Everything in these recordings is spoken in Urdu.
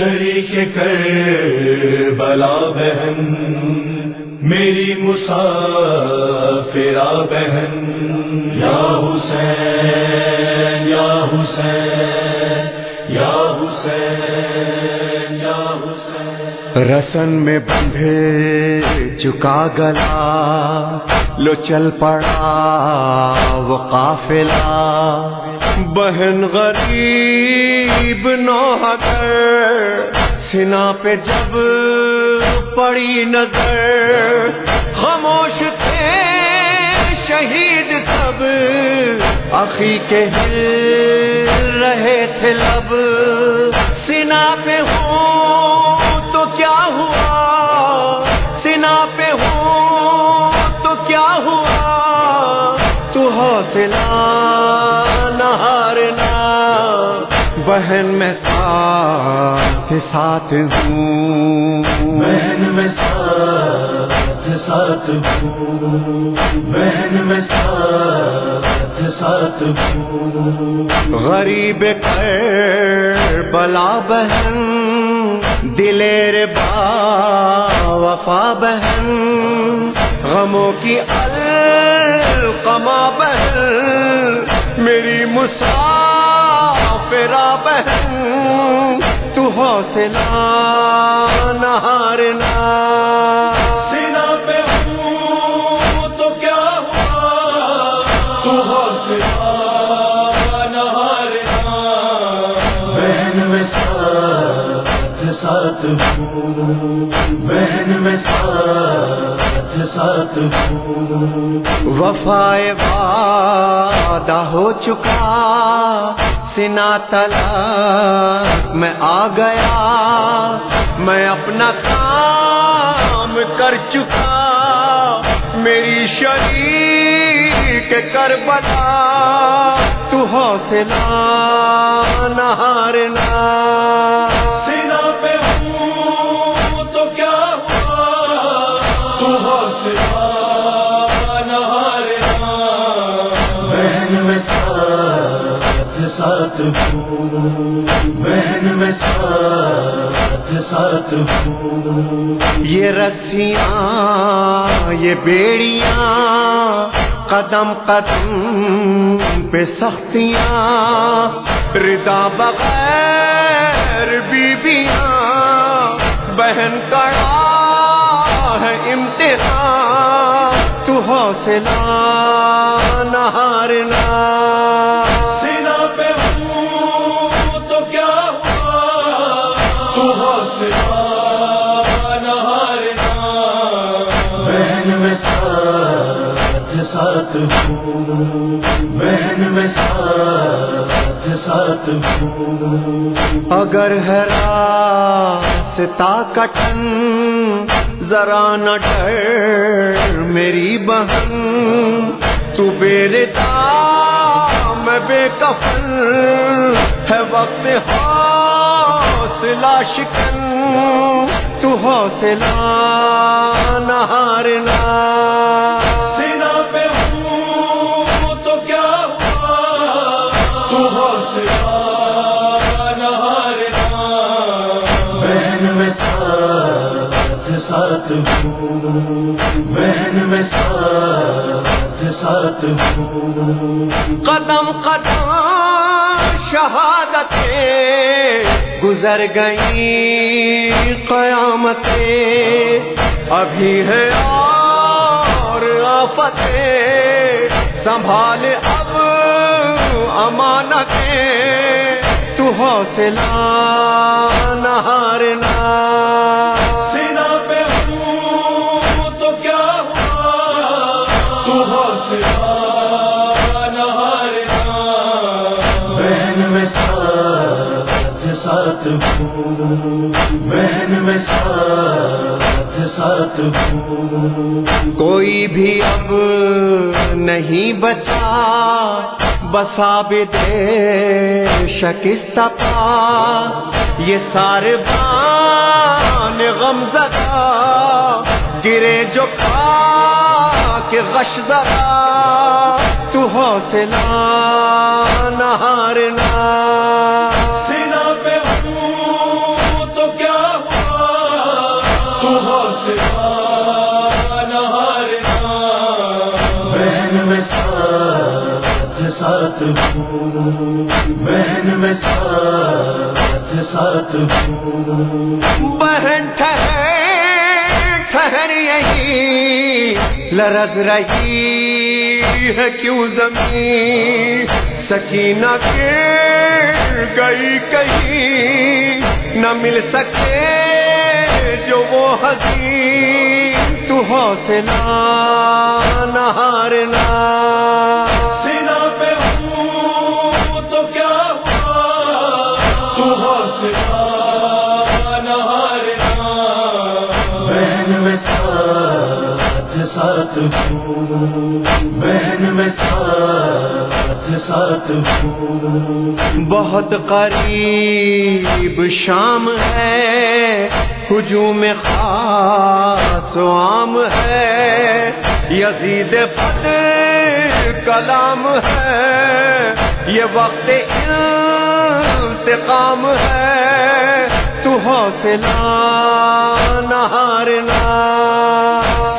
شریک کربلا بہن میری مسافرہ بہن، یا حسین یا حسین یا حسین یا حسین۔ رسن میں بندھے چکا گلا، لو چل پڑا وہ قافلہ، بہن غریب نوح کر سنا پہ جب پڑی نظر، خاموش تھے شہید سب، اخی کے ہل رہے تھے لب، سنا پہ ہوں تو کیا ہوا، سنا پہ ہوں تو کیا ہوا، تو حوصلہ نہ ہارنا، بہن میں ساتھ ساتھ ہوں، بہن میں ساتھ ساتھ ہوں، بہن میں ساتھ ساتھ ہوں۔ غریب کربلا بہن، دلیر با وفا بہن، غموں کی القمہ بہن، میری مسافرہ بہن، تو حوصلہ نہ ہارنا، سینا پہ ہوں تو کیا ہوا، تو حوصلہ نہ ہارنا، بہن میں ساتھ ساتھ ہوں، بہن میں ساتھ ساتھ ہوں۔ وفائے وعدہ ہو چکا، سنا طلاق میں آ گیا، میں اپنا کام کر چکا، میری شریک کربلا، تو حوصلہ نہ ہارنا، سینا پہ ہوں تو کیا ہوا، تو حوصلہ نہ ہارنا، بہن میں ساتھ ساتھ ہوں، بہن میں ساتھ ساتھ ہوں۔ یہ رسیاں یہ بیڑیاں، قدم قدم پہ سختیاں، ردا بغیر بیبیاں، بہن کڑا ہے امتحان، تو حوصلہ نہ ہارنا، سینا پہ ہوں تو کیا ہوا، تو حوصلہ نہ ہارنا، بہن میں ساتھ ساتھ ہوں، بہن میں ساتھ ساتھ ہوں۔ اگر ہے راستہ کٹن ذرا نہ ڈر میری بہن، تو بے دام میں بے کفن، ہے وقت حوصلہ شکن، تو حوصلہ نہ ہارنا، سینا پہ ہوں تو کیا ہوا، تو حوصلہ نہ ہارنا، بہن میں ساتھ ساتھ ہوں، بہن میں ساتھ ساتھ ہوں۔ قدم قدم شہادتیں گزر گئیں، قیامتیں ابھی ہے اور آفتیں، سنبھال اب امانتیں، تو حوصلہ نہ ہارنا، سینا پہ ہوں تو کیا ہوا، تو حوصلہ نہ ہارنا، بہن میں ساتھ ساتھ ہوں، بہن میں ساتھ ساتھ ہوں۔ کوئی بھی اب نہیں بچا، بسا بھی دے شکستہ پا، یہ سارے بان غمزدہ، گرے جو خاک غش زدہ، تو حوصلہ نہ ہارنا، سینا پہ ہوں تو ساتھ ہوں، بہن میں ساتھ ساتھ ہوں. بہن ٹھہر یہی لرز رہی ہے کیوں زمین، سکینہ گر گئی کہیں نہ مل سکے جو وہ حسین، تو حوصلہ نہ ہارنا. سینا پہ ہوں تو کیا ہوا، تو حوصلہ نہ ہارنا. بہن میں ساتھ ساتھ ہوں، بہن میں ساتھ ساتھ ہوں. بہت قریب شام ہے، ہجوم خاص و عام ہے، یزید بد کلام ہے، یہ وقت انتقام ہے، تو حوصلہ نہ ہارنا.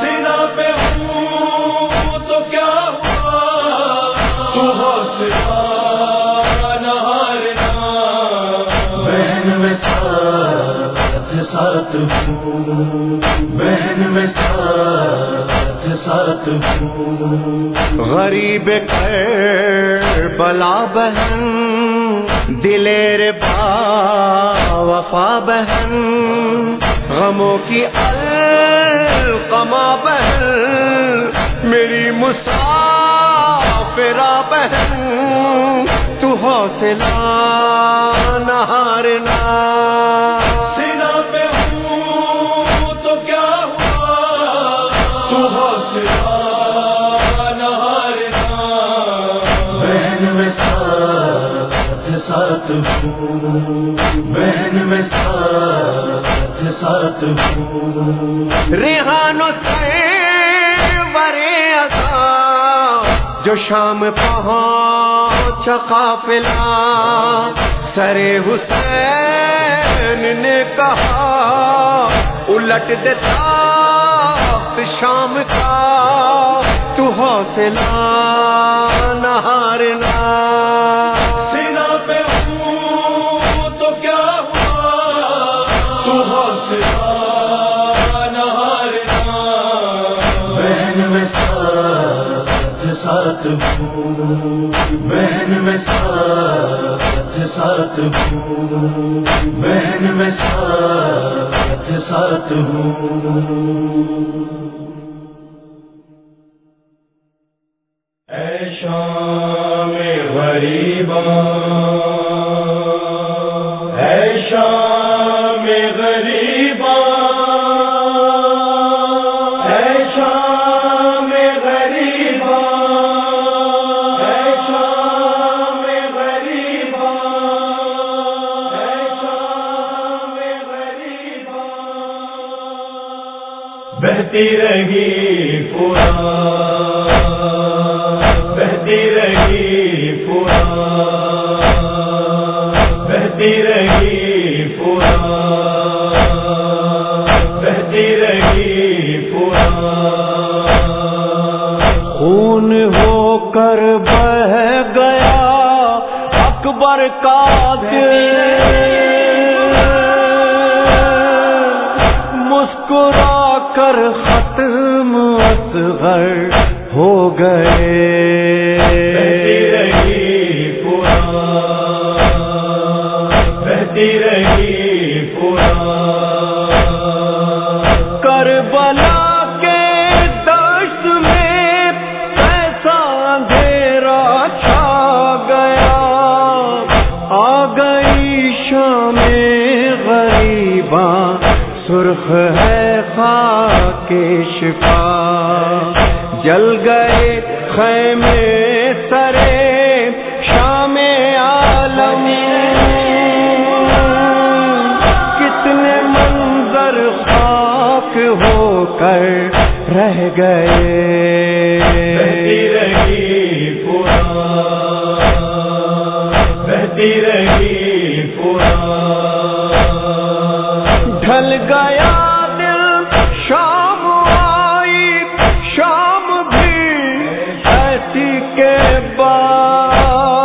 سینا پہ ہوں تو کیا ہوا، تو حوصلہ نہ ہارنا. بہن میں ساتھ ساتھ ہوں، بہن میں ساتھ ساتھ ہوں. غریب کربلا بہن، دلیر با وفا بہن، غموں کی القما بہن، میری مسافرہ بہن، تو حوصلہ نہ ہارنا. سینا پہ ہوں تو کیا ہوا، تو حوصلہ نہ ہارنا. بہن میں ساتھ ساتھ ہوں، بہن میں ساتھ ساتھ ہوں. ریحان و سرور عطا جو شام پہنچ قافلہ، سر حسین نے کہا الٹ دے تخت شام کا، تو حوصلہ نہ ہارنا. سینا پہ ہوں تو کیا ہوا، تو حوصلہ نہ ہارنا. بہن میں ساتھ ساتھ ہوں، بہن میں ساتھ ساتھ ہوں، بہن میں ساتھ ساتھ ہوں. اے شام غریباں، اے شام غریباں، اے شام غریباں، اے شام غریباں، اے شام غریباں. بہتی رہی پورا، بہتی رہی پورا، بہتی رہی پورا، بہتی رہی پورا. خون ہو کر بہہ گیا اکبر کا دل، مسکرا کر ختم اصغر ہو گئے. بہتی رہی پورا، بہتی رہی پورا. کربلا کے دشت میں ایسا اندھیرا چھا گیا، آ گئی شام غریباں، سرخ ہے خاک شفا، جل گئے خیمے سرے شام عالم، کتنے منظر خاک ہو کر رہ گئے. بہتی رہی پورا، بہتی رہی پورا. ڈھل گیا دل شام آئی، شام بھی ایسی کے بعد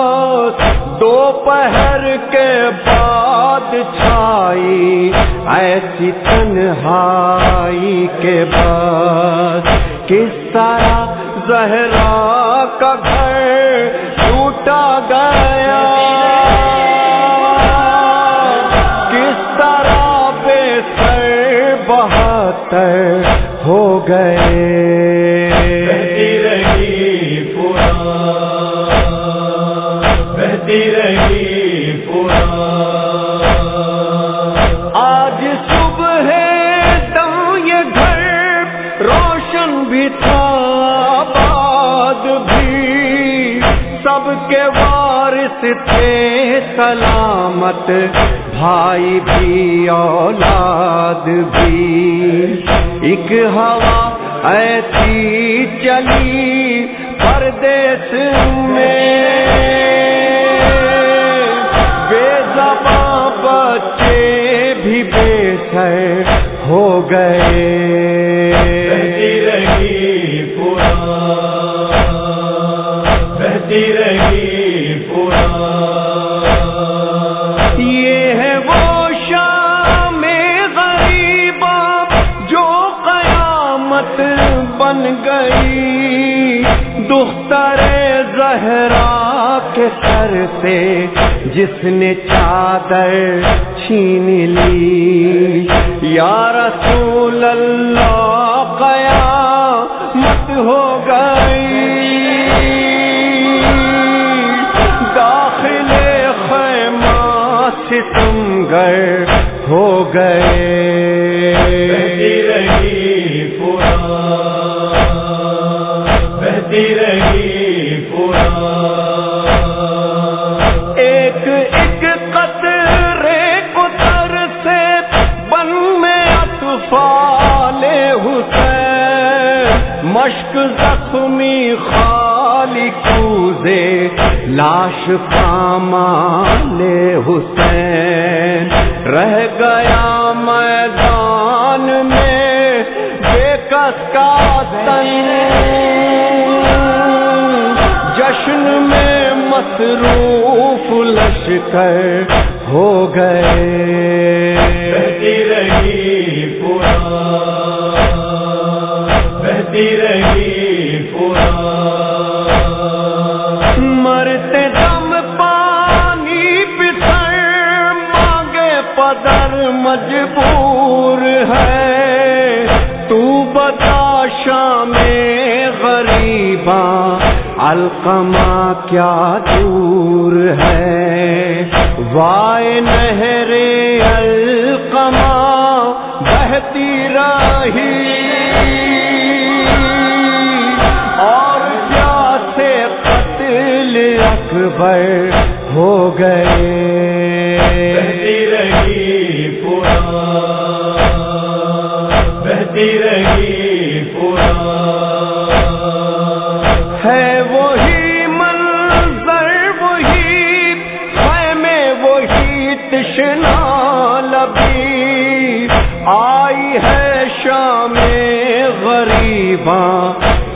ایسی تنہائی کے بعد کس طرح زہرا کا گھر ٹوٹا گیا، کس طرح بے سر بہتر ہو گئے۔ بہتی رہی پورا، بہتی رہی پورا، آج صبح دم یہ گھر روشن بھی تھا، آباد بھی، سب کے وارث تھے سلامت، بھائی بھی اولاد بھی۔ ایک ہوا ایسی چلی پردیس میں، بے زباں بچے بھی بے سر ہو گئے۔ بہتی رہی پورا، بہتی رہی پورا، یہ ہے وہ شام غریبا جو قیامت بن گئی، دختر زہرا کے سر سے جس نے چادر چھین لی، یا رسول اللہ قیامت ہو گئی، داخل خیمہ ستمگر ہو گئے۔ بہتی رہی پورا، بہتی رہی پورا، ایک ایک قطرے کو تر سے بن میں اطفال حسین، مشک زخمی خالی کوزے لاش پامال حسین، رہ گیا میدان میں بے کس کا تن، جشن میں مصروف لشکر ہو گئے۔ بہتی رہی پورا، بہتی رہی پورا، مرتے دم پانی پسر مانگے پدر مجبور ہے، تو بتا شام غریباں علقمہ کیا دور ہے، وائے نہر علقمہ بہتی رہی، اور پیاسے قتل اکبر ہو گئے۔ بہتی رہی پورا، بہتی رہی پورا، ہے وہی منظر وہی خیمے وہی تشنا لبی، آئی ہے شام غریباں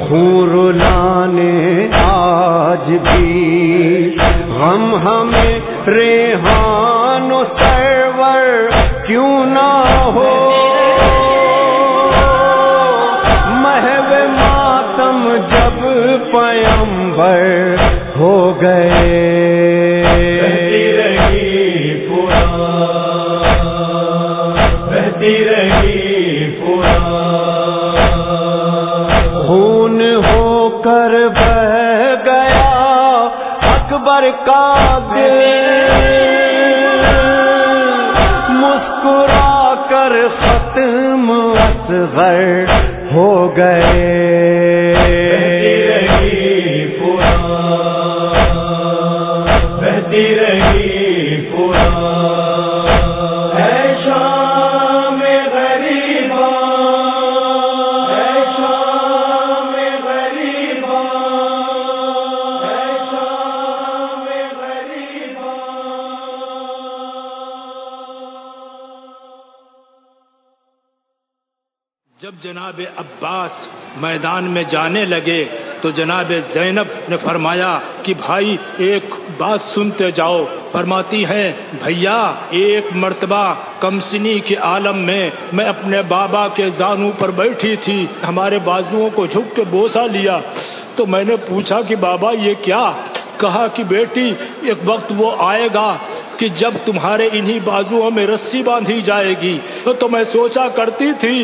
خور لانے آج بھی، غم ہمیں ریحان و سرور کیوں نہ ہو، محو ماتم جب پیمبر ہو گئے۔ بہتی رہی پورا، بہتی رہی پورا، خون ہو کر بہہ گیا اکبر کا دل، مسکرا کر ختم اصغر ہو گئے۔ بہتی رہی پورا، بہتی رہی پورا، اے شام غریباں، اے شام غریباں، اے شام غریباں۔ جب جناب عباس میدان میں جانے لگے تو جناب زینب نے فرمایا کہ بھائی ایک بات سنتے جاؤ، فرماتی ہیں بھیا ایک مرتبہ کمسنی کے عالم میں میں اپنے بابا کے زانو پر بیٹھی تھی، ہمارے بازوؤں کو جھک کے بوسہ لیا تو میں نے پوچھا کہ بابا یہ کیا؟ کہا کہ بیٹی ایک وقت وہ آئے گا کہ جب تمہارے انہی بازوؤں میں رسی باندھی جائے گی، تو میں سوچا کرتی تھی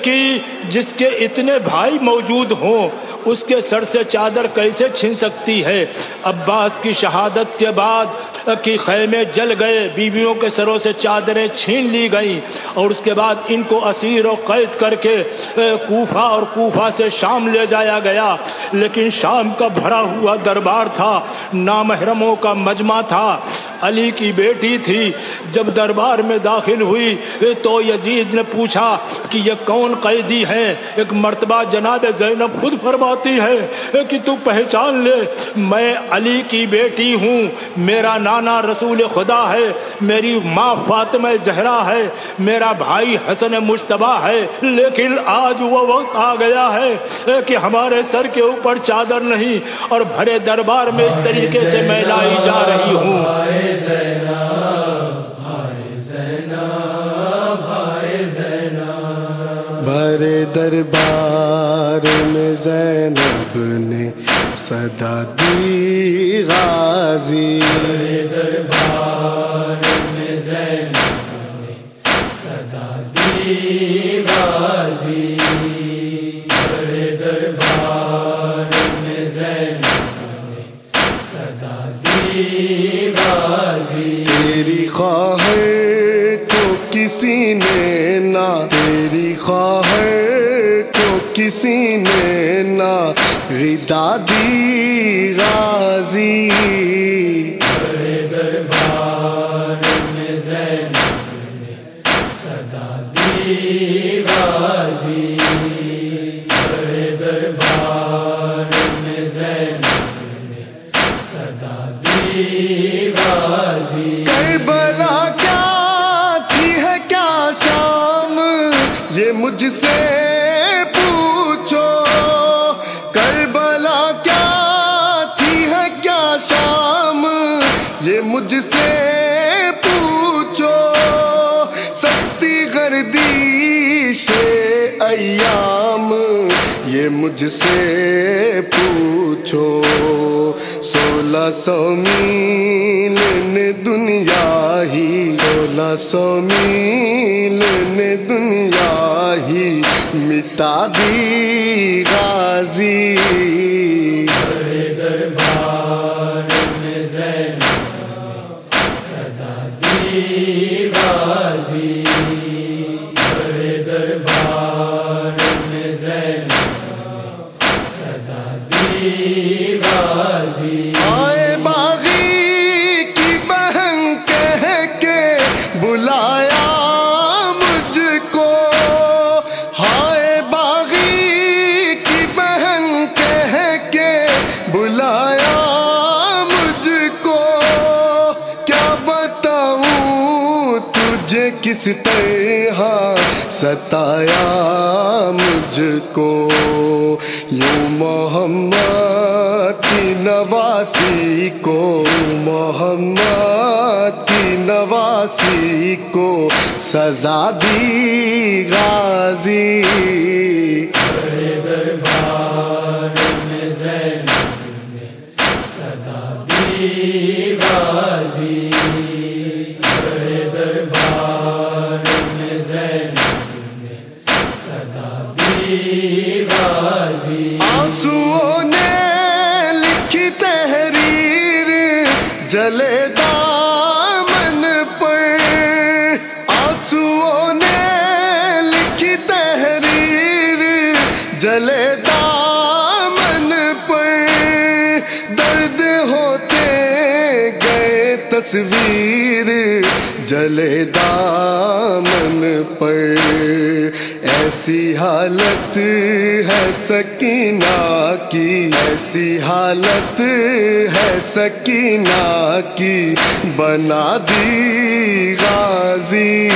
کہ جس کے اتنے بھائی موجود ہوں اس کے سر سے چادر کیسے چھن سکتی ہے۔ عباس کی شہادت کے بعد کہ خیمے جل گئے، بیویوں کے سروں سے چادریں چھین لی گئیں اور اس کے بعد ان کو اسیر و قید کر کے کوفہ اور کوفہ سے شام لے جایا گیا، لیکن شام کا بھرا ہوا دربار تھا، نامحرموں کا مجمع تھا، علی کی بیٹی تھی۔ جب دربار میں داخل ہوئی تو یزید نے پوچھا کہ یہ کون قیدی ہے؟ ایک مرتبہ جناب زینب خود فرماتی ہے کہ تو پہچان لے میں علی کی بیٹی ہوں، میرا نانا رسول خدا ہے، میری ماں فاطمہ زہرا ہے، میرا بھائی حسن مجتبیٰ ہے، لیکن آج وہ وقت آ گیا ہے کہ ہمارے سر کے اوپر چادر نہیں اور بھرے دربار میں اس طریقے سے میں لائی جا رہی ہوں۔ بھرے دربار میں زینب نے صدا دی غازی، بھرے دربار میں زینب نے صدا دی غازی، بھرے دربار میں زینب نے صدا دی غازی۔ تیری خواہر کو کسی نے نہ، تیری خواہر کو کسی نے نہ غدا دی غازی، بھرے دربار میں زینب نے صدا دی غازی، بھرے دربار میں زینب نے صدا دی غازی۔ کربلا کیا تھی ہے کیا شام یہ مجھ سے پوچھو، کربلا کیا تھی ہے کیا شام یہ مجھ سے پوچھو، سستی گردش ایام یہ مجھ سے پوچھو، 1600 میل نے دنیا ہی، 1600 میل نے دنیا ہی مٹا دی غازی، بھرے دربار میں زینب نے صدا دی غازی، بھرے دربار میں زینب نے صدا دی غازی۔ آئے باغی کی بہن کہہ کے بلایا مجھ کو، ہائے باغی کی بہن کہہ کے بلایا مجھ کو، کیا بتاؤں تجھے کس طرح ستایا مجھ کو، یوں محمد کی نواسی کو، محمد کی نواسی کو سزا دی غازی، بھرے دربار میں زینب نے صدا دی غازی، بھرے دربار میں زینب نے صدا دی غازی۔ آنسوؤں نے لکھی تحریر جلے دامن پر، آنسوؤں نے لکھی تحریر جلے دامن پر، درد ہوتے گئے تصویر جلے دامن پر، ایسی حالت ہے سکینہ کی، ایسی حالت ہے سکینہ کی بنا دی غازی،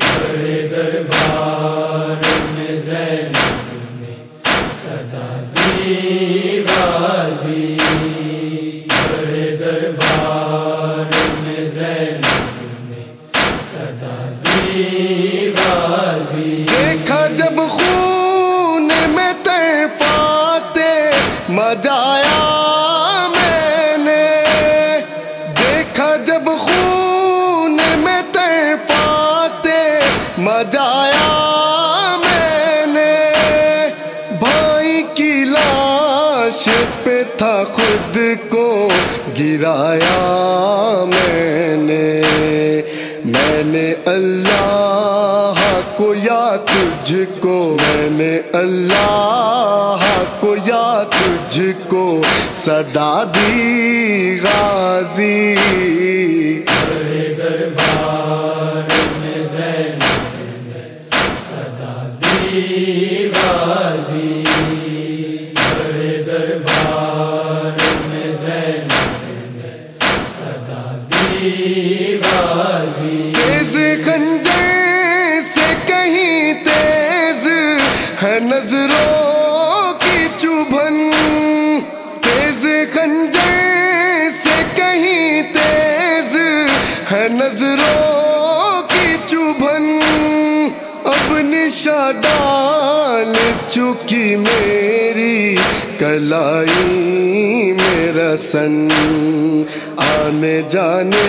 بھرے دربار میں زینب نے صدا دی غازی، بھرے دربار دیکھا جب خون میں تڑپاتے مجایا میں نے، دیکھا جب خون میں تڑپاتے مجایا میں نے، بھائی کی لاش پہ تھا خود کو گرایا میں نے اللہ کو یا تجھ کو، میں نے اللہ کو یا تجھ کو صدا دی غازی، دربار میں زینب نے صدا دی غازی، دربار میں زینب نے صدا دی غازی، تیز خنجر سے کہیں تیز ہے نظروں کی چبھن، تیز خنجر سے کہیں تیز ہے نظروں کی چبھن، اب نشاں ڈال چکی میری کلائی میں رسن، آنے جانے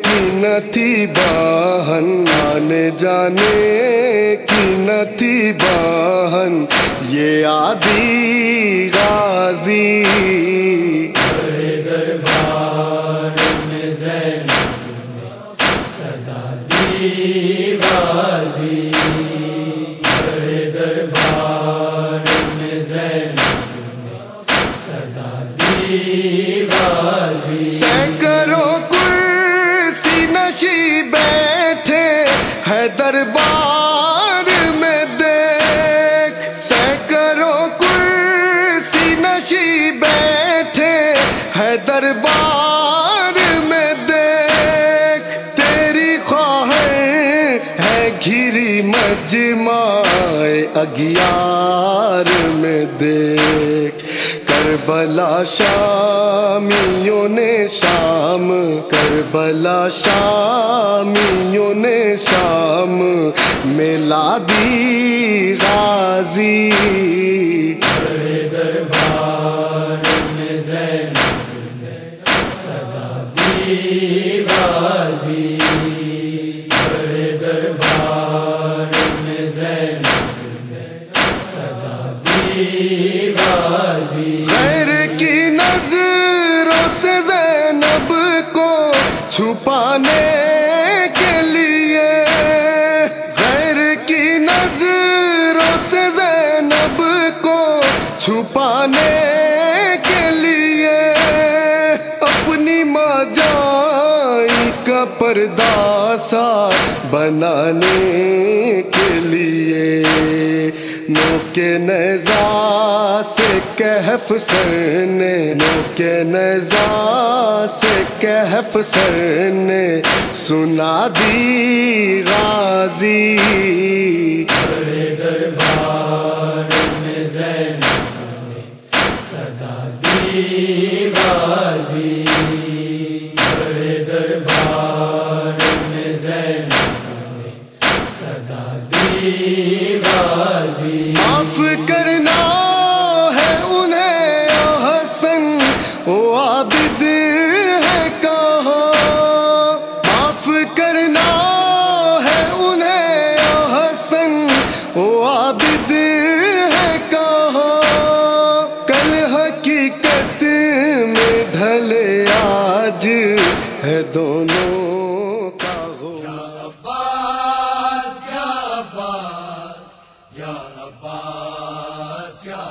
کی نہ تھی باہن، آنے جانے کی نہ تھی باہن، یہ عادی غازی، دربار میں زینب نے صدا دی غازی، دربار میں زینب نے صدا دی غازی، سینکڑوں کرسی نشی بیٹھے ہے دربار میں دیکھ، سینکڑوں کرسی نشی بیٹھے ہے دربار میں دیکھ، تیری خواہر ہے گھری مجمع اگیار میں دیکھ، کربلا شامیوں نے شام، کربلا شامیوں نے شام ملا دی غازی، دربار میں زینب نے صدا دی غازی، دربار میں زینب نے صدا دی غازی، غیر کی نظروں سے زینب کو چھپانے کے لیے، غیر کی نظروں سے زینب کو چھپانے کے لیے، اپنی ماں جائی کا پردہ سا بنانے کے لیے، نوک نیزہ سے کہف سر نے، نوک نیزہ سے کہف سر نے سنا دی غازی، دربار میں زینب نے صدا دی غازی، دربار میں زینب نے صدا دی غازی، معاف کرنا ہے انہیں او حسن او عابد ہے کہاں، معاف کرنا ہے انہیں او حسن او عابد ہے کہاں، کل حقیقت میں ڈھلے آج ہے دونوں کا ہونا، یا عباس یا عباس یا عباس یا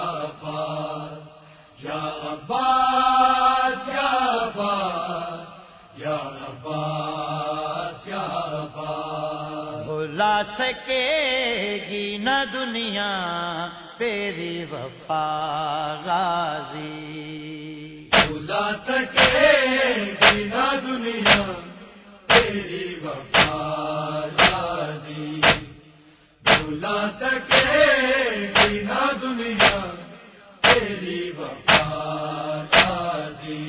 عباس یا عباس یا عباس یا عباس، بھلا سکے گی نہ دنیا تیری وفا غازی، بھلا سکے گی نہ دنیا تیری وفا غازی، بھلا سکے گی نہ دنیا تیری وفا غازی،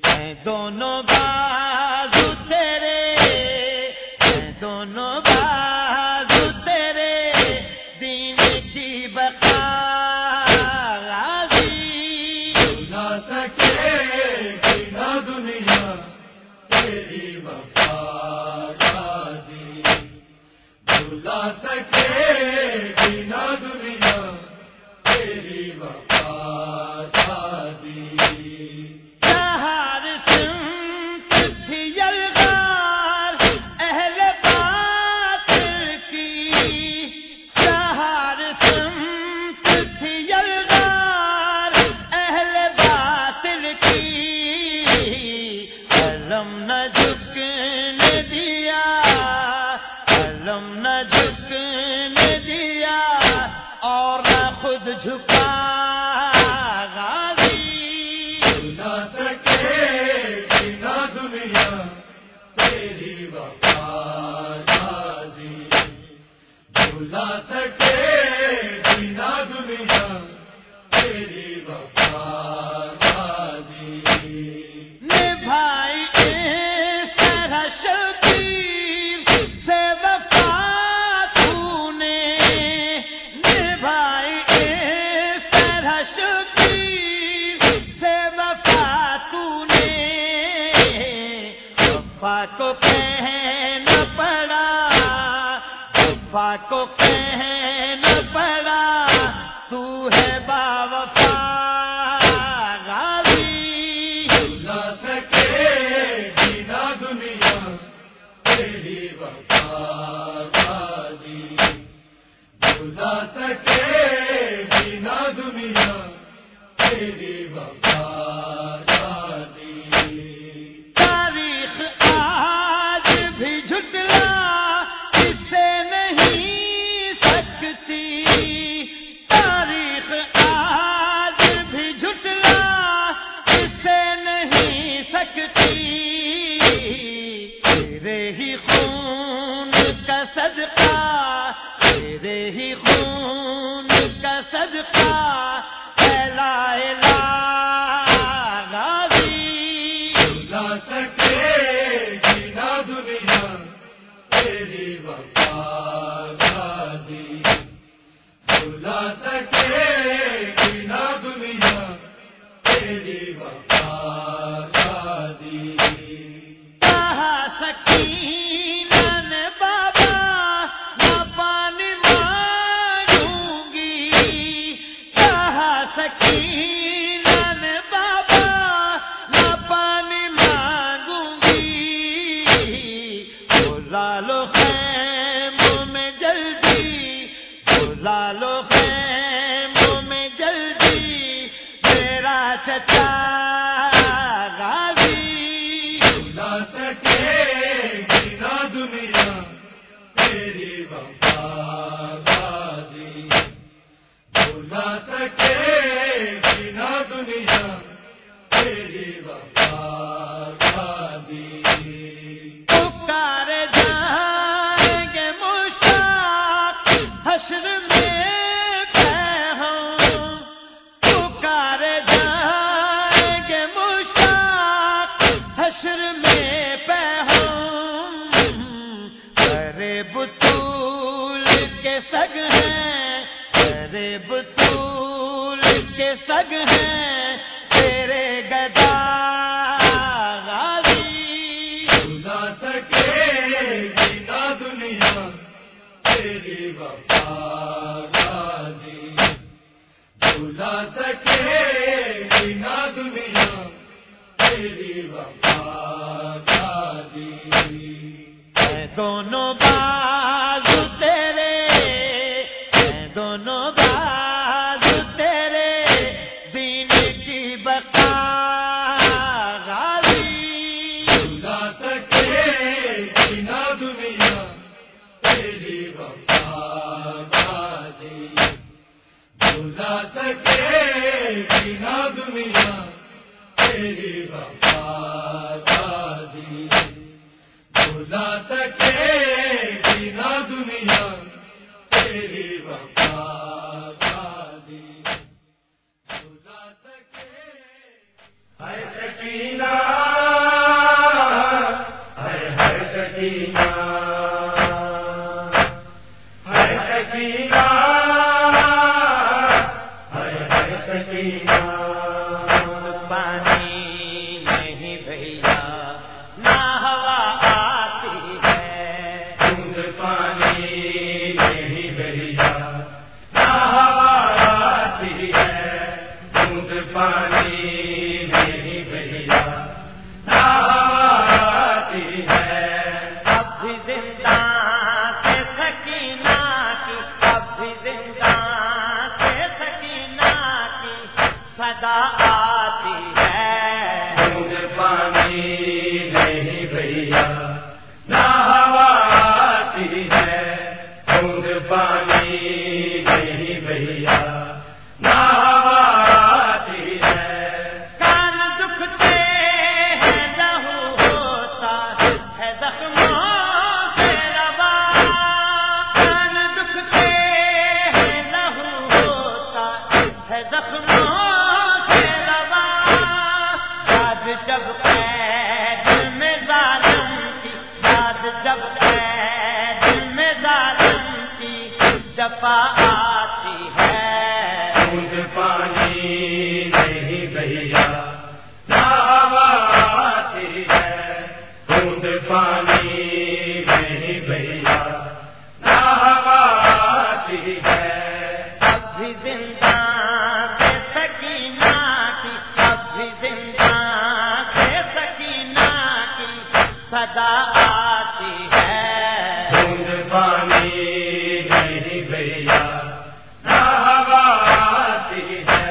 میں دونوں بازو تیرے دونوں بازو تیرے دین کی بقا غازی بھلا سکے گی نہ دنیا تیری وفا غازی بھلا سکے گی نہ دنیا تیری وفا غازی جھکا غازی بھلا سکے گی نہ دنیا تیری وفا غازی بھلا سکے گی نہ دنیا تیری وفا غازی نبھائی اس طرح شبیر سے وفا تو نے نبھائی کو کہنا پڑا وفا کو کہنا پڑا تو ہے باوفا غازی بھلا سکے گی نہ دنیا تیری وفا غازی بھلا سکے گی نہ دنیا تیری وفا غازی تیرے ہی خون کا صدقہ تیرے ہی خون کا صدقہ لا الہ غازی بھلا سکے گی نہ دنیا تیری وفا غازی بھلا سکے گی نہ دنیا تیری وفا غازی سکینہ نے بابا نہ پانی مانگوں گی کہا سکینہ نے بابا نہ پانی مانگوں گی بلا لو خیموں میں جلدی بلا لو خیموں میں جلدی میرا چچا غازی بھلا سکے گی نہ دنیا تیری وفا غازی بھلا سکے گی نہ دنیا تیری وفا غازی پکار جائیں گے مشتاق حشر میں پہ ہوں پکار جائیں گے مشتاق حشر میں پہ ہوں کرے بطول کے سگ ہیں کرے بطول کے سگ ہیں تیرے گدا غازی بھلا سکے گی نہ دنیا تیری وفا غازی بھلا سکے گی نہ دنیا تیری وفا غازی دونوں بازو تیرے دونوں بازو تیرے دین کی بقا غازی بھلا سکے گی نہ دنیا تیری وفا غازی بھلا سکے گی نہ دنیا تیری وفا غازی بھلا سکے گی نہ دنیا تیری وفا پانی نہیں بھیا نہ ہوا آتی ہے بوند پانی نہیں بھیا نہ ہوا آتی ہے اب بھی زنداں سے سکینہ کی اب بھی زنداں سے سکینہ کی صدا آتی ہے بوند پانی نہیں بھیا نہ ہوا آتی ہے بوند پانی نہیں بھیا نہ ہوا آتی ہے کان دکھتے ہیں لہو ہوتا ہے زخموں سے روا کان دکھتے ہیں لہو ہوتا ہے زخموں سے روا یاد جب قید میں ظالم کی یاد جب قید میں ظالم کی جفا آتی ہے بوند پانی نہیں بھیا نہ ہوا آتی ہے بوند پانی نہیں بھیا نہ ہوا آتی ہے اب بھی زنداں سے سکینہ کی اب بھی زنداں سے سکینہ کی صدا آتی ہے بوند پانی نہیں بھیا نہ ہوا آتی ہے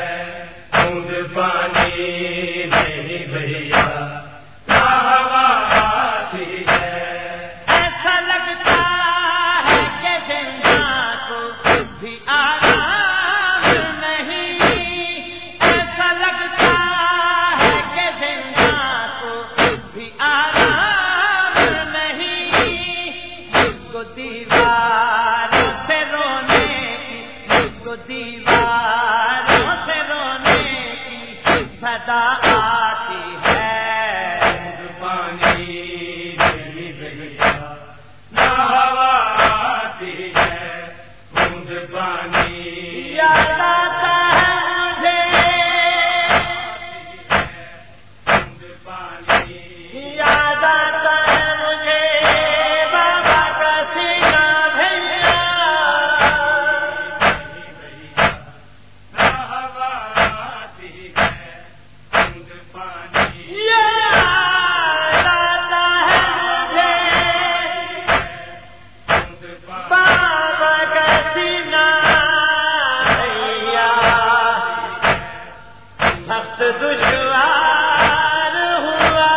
بوند پانی نہیں بھیا نہ ہوا آتی ہے ایسا لگتا ہے کہ زنداں کو بھی آرام نہیں ایسا لگتا ہے کہ زنداں کو بھی آرام نہیں مجھ کو دیواروں سے رونے کی مجھ کو دیواروں سے رونے کی صدا آتی ہے بوند پانی نہیں بھیا نہ ہوا آتی ہے بوند پانی یاد آتا ہے مجھے بوند پانی یاد آتا ہے مجھے بابا کا سینہ بھیا نہ ہوا آتی ہے بوند پانی یاد آتا ہے مجھے بوند پانی بابا کا سینہ بھیا سخت دشوار ہوا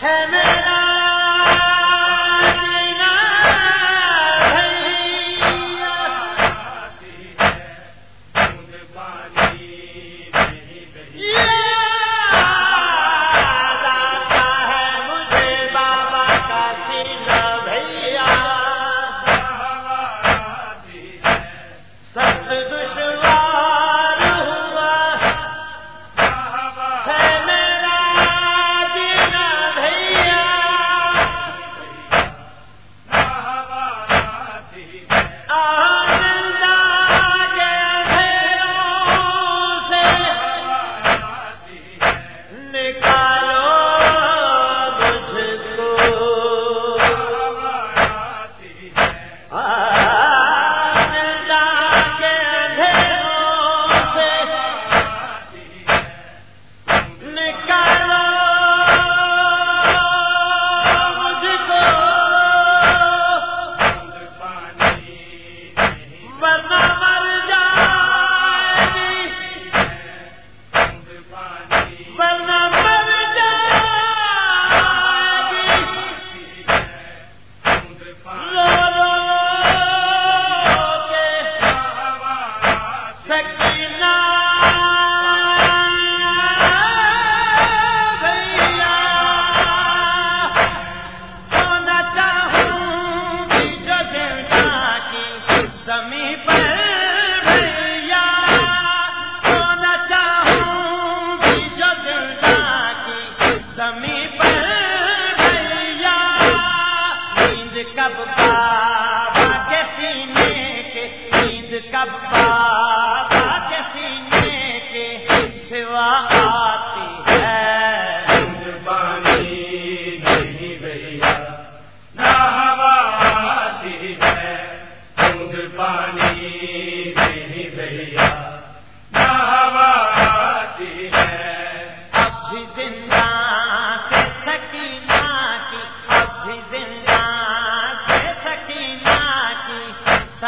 ہے میرا جینا بھیا بوند پانی نہیں بھیا یاد آتا ہے مجھے بابا کا سینہ بھیا سخت دشوار ہوا ہے میرا جینا بھیا آنندہ کے اندھیروں سے نکالو مجھ کو آنندہ کے اندھیروں سے نکالو مجھ کو ورنہ مر جائے گی ورنہ مر جائے گی رو رو کے سکینہ بھیا سونا چاہوں گی جو زنداں کی زمیں پر بھیا سونا چاہوں گی جو زنداں کی زمیں پر بھیا نیند کب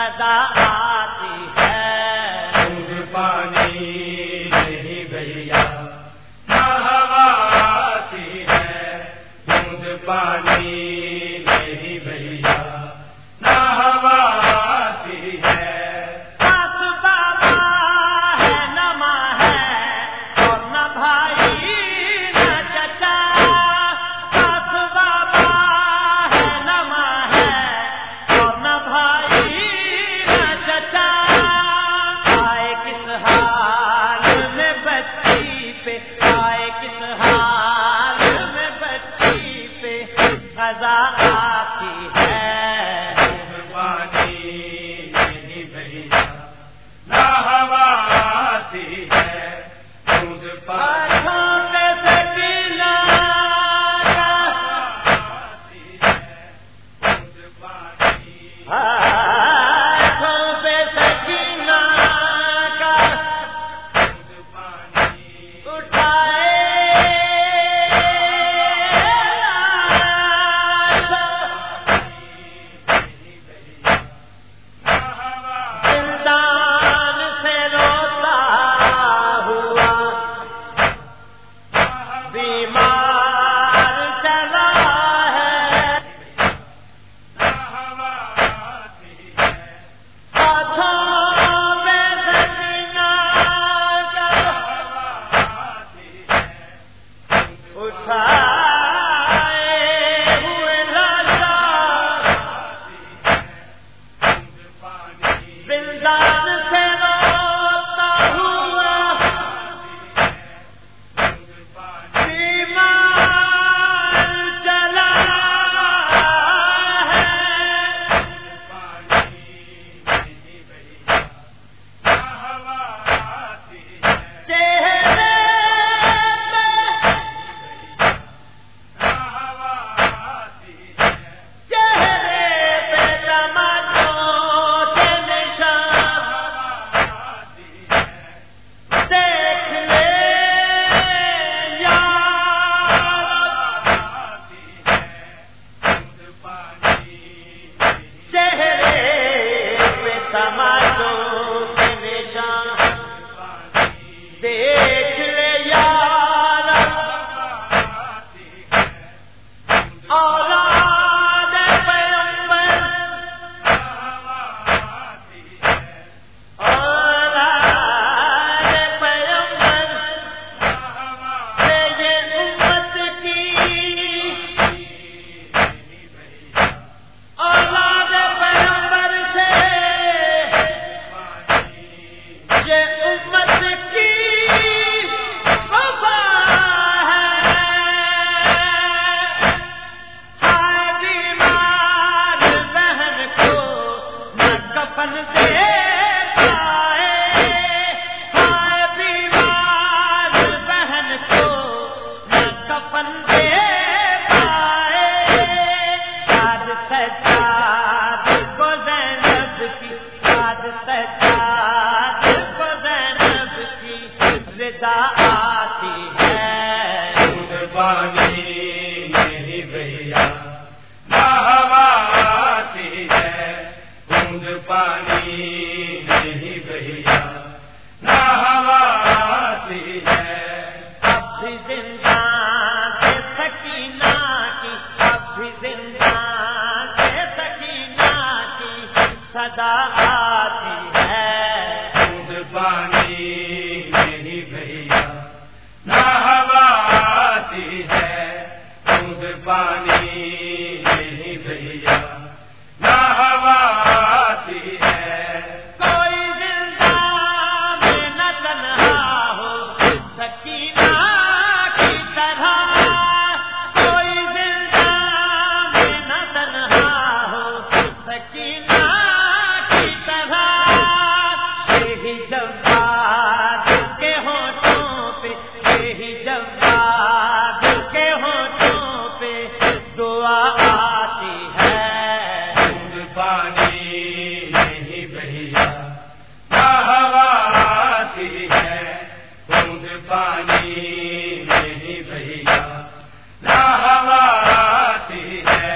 صدا آتی ہے بوند پانی نہیں بھیا نہ ہوا آتی ہے بوند پانی نہیں بھیا نہ ہوا آتی ہے ساس بابا ہے نہ ماں ہے اور نہ بھائی نہ چچا ساس بابا ہے نہ ماں ہے اور نہ بھائی نہ چچا آئے کس حال میں بچی پہ آئے کس حال میں بچی پہ قضا آتی ہے بوند پانی نہیں بھیا نہ ہوا آتی ہے بوند پانی آنکھوں میں سکینہ کا آتی ہے بوند پانی آنکھوں میں سکینہ کا بوند پانی اٹھائے زندان سے روتا ہوا بیمار چلا ہے ہاتھوں میں سکینہ کا اٹھائے ہوئے لاچار زندان سے روتا ہوا بیمار چلا ہے چہرے پہ تماشوں کے نشان دیکھ لے یار چہرے پہ تماشوں کے نشان دیکھ لے یار اولاد پیغمبر اولاد پیغمبر سے یہ امت کی اولاد پیغمبر سے یہ امت کی وفا ہے ہائے بیمار بہن کو نہ کفن دے پائے ہائے بیمار بہن کو نہ کفن دے پائے شاد سجاد کو زینب کی شاد سجاد کو زینب کی رضا آتی ہے بوند پانی نہیں بھیا نہ ہوا آتی ہے بوند پانی نہیں بھیا نہ ہوا آتی ہے اب بھی زندان سے سکینہ کی اب بھی زندان سے سکینہ کی صدا آتی ہے بوند پانی نہیں بھیا نہ ہوا آتی ہے بوند پانی نہیں بھیا نہ ہوا آتی ہے کوئی زندان میں نہ تنہا ہو سکینہ کی طرح کوئی زندان میں نہ تنہا ہو سکینہ کی طرح یہی جواد کے ہونٹوں پہ یہی جواد کے ہونٹوں پہ دعا آتی ہے بوند پانی نہیں بھیا نہ ہوا آتی ہے بوند پانی نہیں بھیا نہ ہوا آتی ہے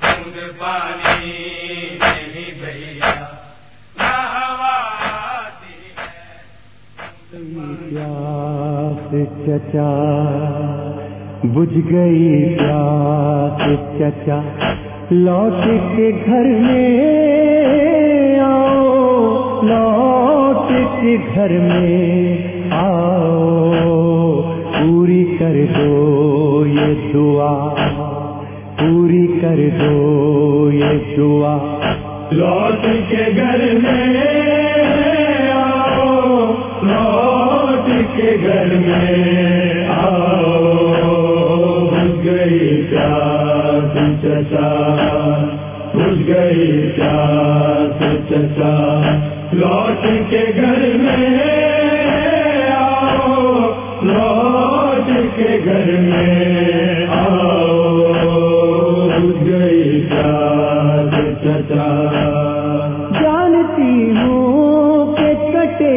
بوند پانی نہیں بھیا چچا بجھ گئی پیاس چچا لوٹ کے گھر میں آؤ لوٹ کے گھر میں آؤ پوری کر دو یہ دعا پوری کر دو یہ دعا لوٹ کے گھر میں آؤ لوٹ کے گھر میں آؤ بجھ گئی پیاس چچا بجھ گئی پیاس چچا لوٹ کے گھر میں آؤ لوٹ کے گھر میں آؤ بجھ گئی پیاس چچا جانتی ہوں کہ کٹے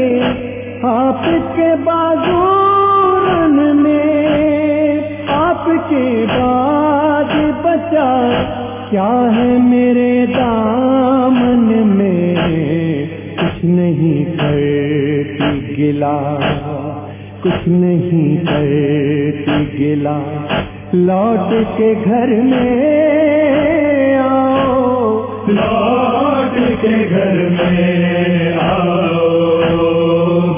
آپ کے بازو رن میں آپ کے بعد بچا کیا ہے میرے دامن میں کچھ نہیں کرتی گلا کچھ نہیں کرتی گلا لوٹ کے گھر میں آؤ لوٹ کے گھر میں آؤ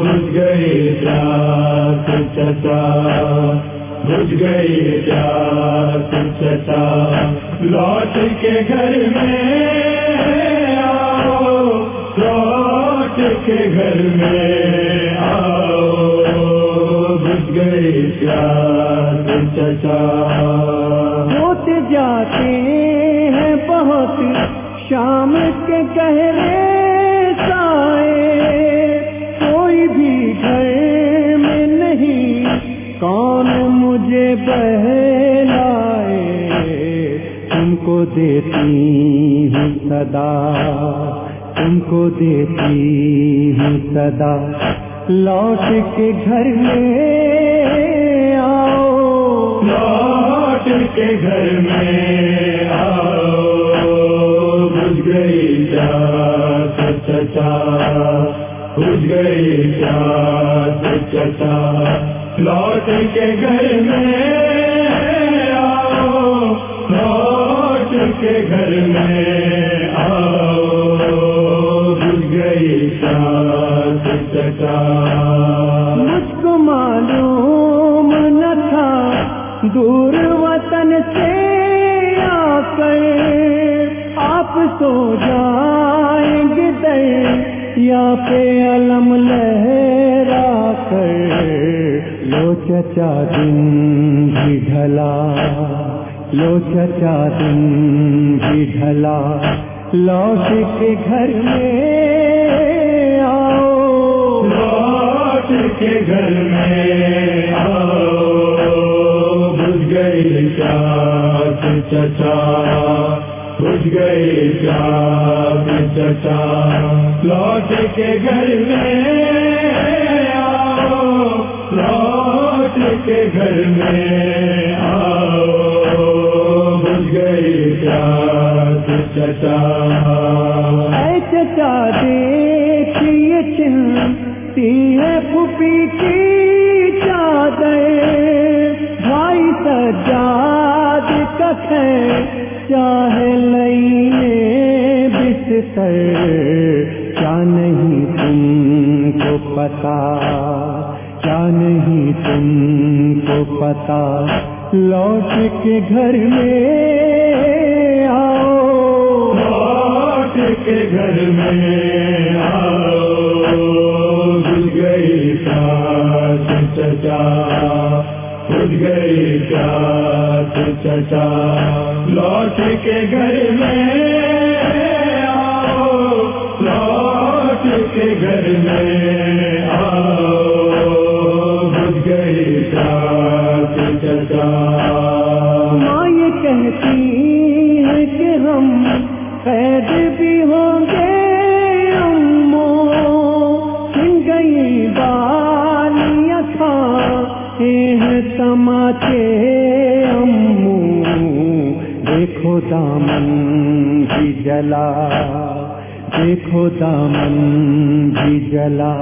بجھ گئی پیاس چچا بجھ گئی پیاس چچا لوٹ کے گھر میں آؤ لوٹ کے گھر میں آؤ بجھ گئی پیاس چچا ہوتے جاتے ہیں بہت شام کے گہرے سائے کوئی بھی گھر میں نہیں کون مجھے بہلائے تم کو دیتی ہوں صدا تم کو دیتی ہوں صدا لوٹ کے گھر میں آؤ لوٹ کے گھر میں آؤ بجھ گئی پیاس چچا بجھ گئی پیاس چچا لوٹ کے گھر میں آؤ لوٹ کے گھر میں آؤ بجھ گئی پیاس چچا مجھ کو معلوم نہ تھا دور وطن سے آ کر آپ سو جائیں گے دریا پہ علم لہرا کر لو چچا دن بھی ڈھلا لو چچا دن بھی ڈھلا لوٹ کے گھر میں آؤ لوٹ کے گھر میں آؤ بجھ گئی پیاس چچا بجھ گئی پیاس چچا لوٹ کے گھر میں آؤ لوٹ کے گھر میں آؤ بجھ گئی پیاس چچا اے چچا دیکھیے چلتی ہے پھوپھی کی چادر بھائی سجاد کا خیر چاہے لینے بستر کیا نہیں تم کو پتا کیا نہیں تم کو پتا لوٹ کے گھر میں آؤ لوٹ کے گھر میں آؤ بجھ گئی پیاس چچا بجھ گئی پیاس چچا لوٹ کے گھر میں آؤ لوٹ کے گھر میں آؤ بجھ گئی پیاس چچا ماں یہ کہتی ہے کہ ہم قید بھی ہوں گے امو سن گئی بالیاں کھاتے ہیں تماچے امو دیکھو دامن بھی جلا دیکھو دامن بھی جلا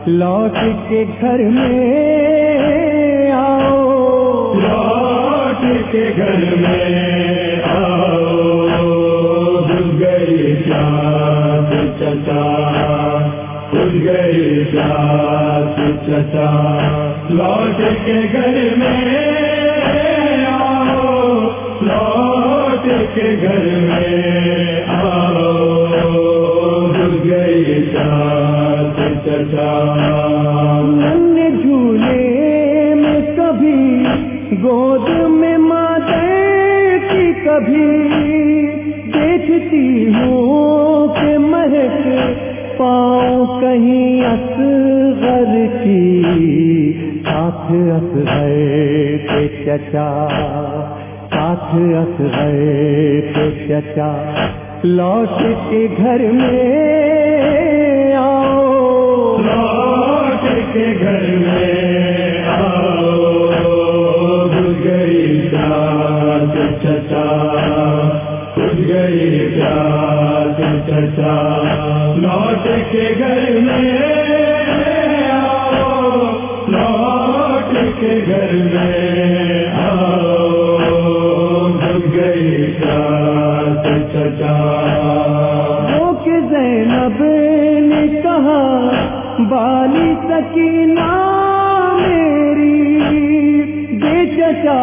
لوٹ کے گھر میں کے گھر میں آؤ بھول گئی پیاس چچا بھول گئی پیاس چچا لوٹ کے گھر میں آؤ لوٹ کے گھر میں آؤ بھول گئی پیاس چچا ننے جھولے میں کبھی گود میں مادر کی کبھی دیکھتی ہوں کہ مہک پاؤں کہیں اصغر کی ساتھ اصغر کے چچا ساتھ اصغر کے چچا لوٹ کے گھر میں آؤ لوٹ کے گھر میں آؤ بھول گئی پیاس چچا بھول گئی پیاس چچا لوٹ کے گھر میں آؤ لوٹ کے گھر میں آؤ بھول گئی پیاس چچا وہ کہ زینب نے کہا بالی سکینہ میری بے چچا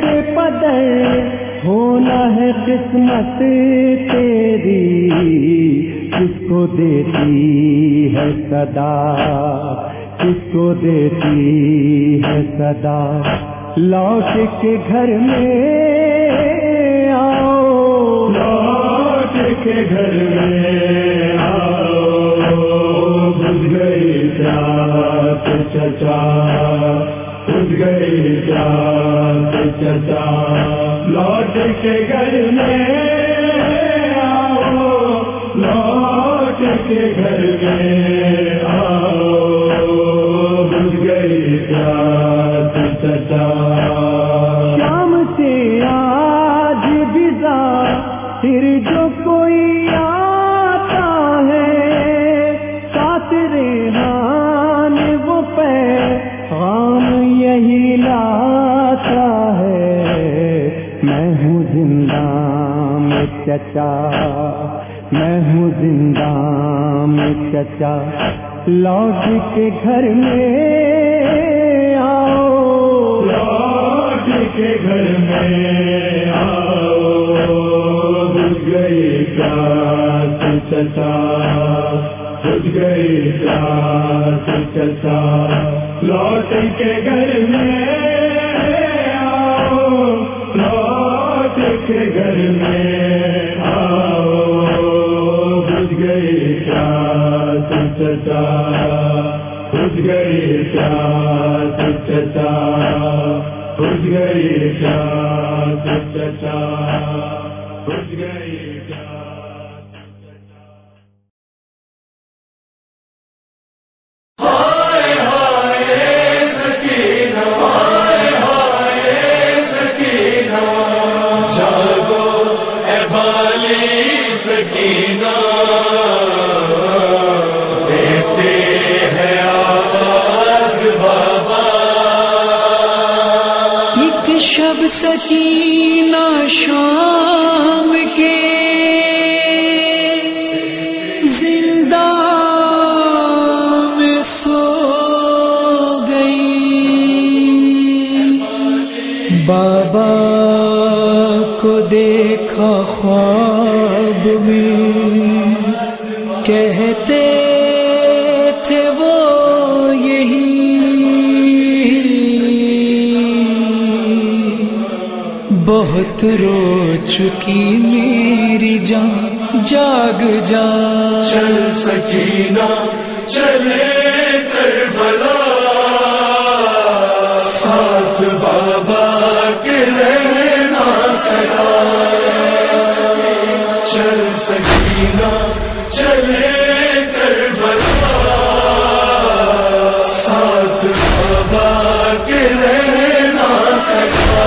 بے پدر ہونا ہے قسمت تیری کس کو دیتی ہے صدا کس کو دیتی ہے صدا لوٹ کے گھر میں آؤ لوٹ کے گھر میں آؤ بھول گئی پیاس چچا بھول گئی پیاس چچا لوٹ کے گھر میں آؤ لوٹ کے گھر میں آؤ بھول گئی پیاس چچا شام سے آج بھی پھر جو کوئی آتا ہے ساتھ ریحان وہ پیغام یہی لاتا ہے میں ہوں زندہ میں چچا میں ہوں زندہ میں چچا لوٹ کے گھر میں آؤ لوٹ کے گھر میں آؤ بھول گئی پیاس چچا بھول گئی پیاس چچا لوٹ کے گھر میں آؤ لوٹ کے گھر میں آؤ بھول گئی پیاس چچا بھول گئی پیاس چچا بھول گئی پیاس چچا بھول گئی پیاس چچا شب سکینہ شام کے زندہ میں سو گئی بابا کو دیکھا خواب میں کہتے تھے وہ یہی بہت رو چکی میری جان جاگ جا چل سکینہ چلے کربلا ساتھ بابا کے رہنا سدا چل سکینہ چلے کربلا ساتھ بابا کے رہنا سدا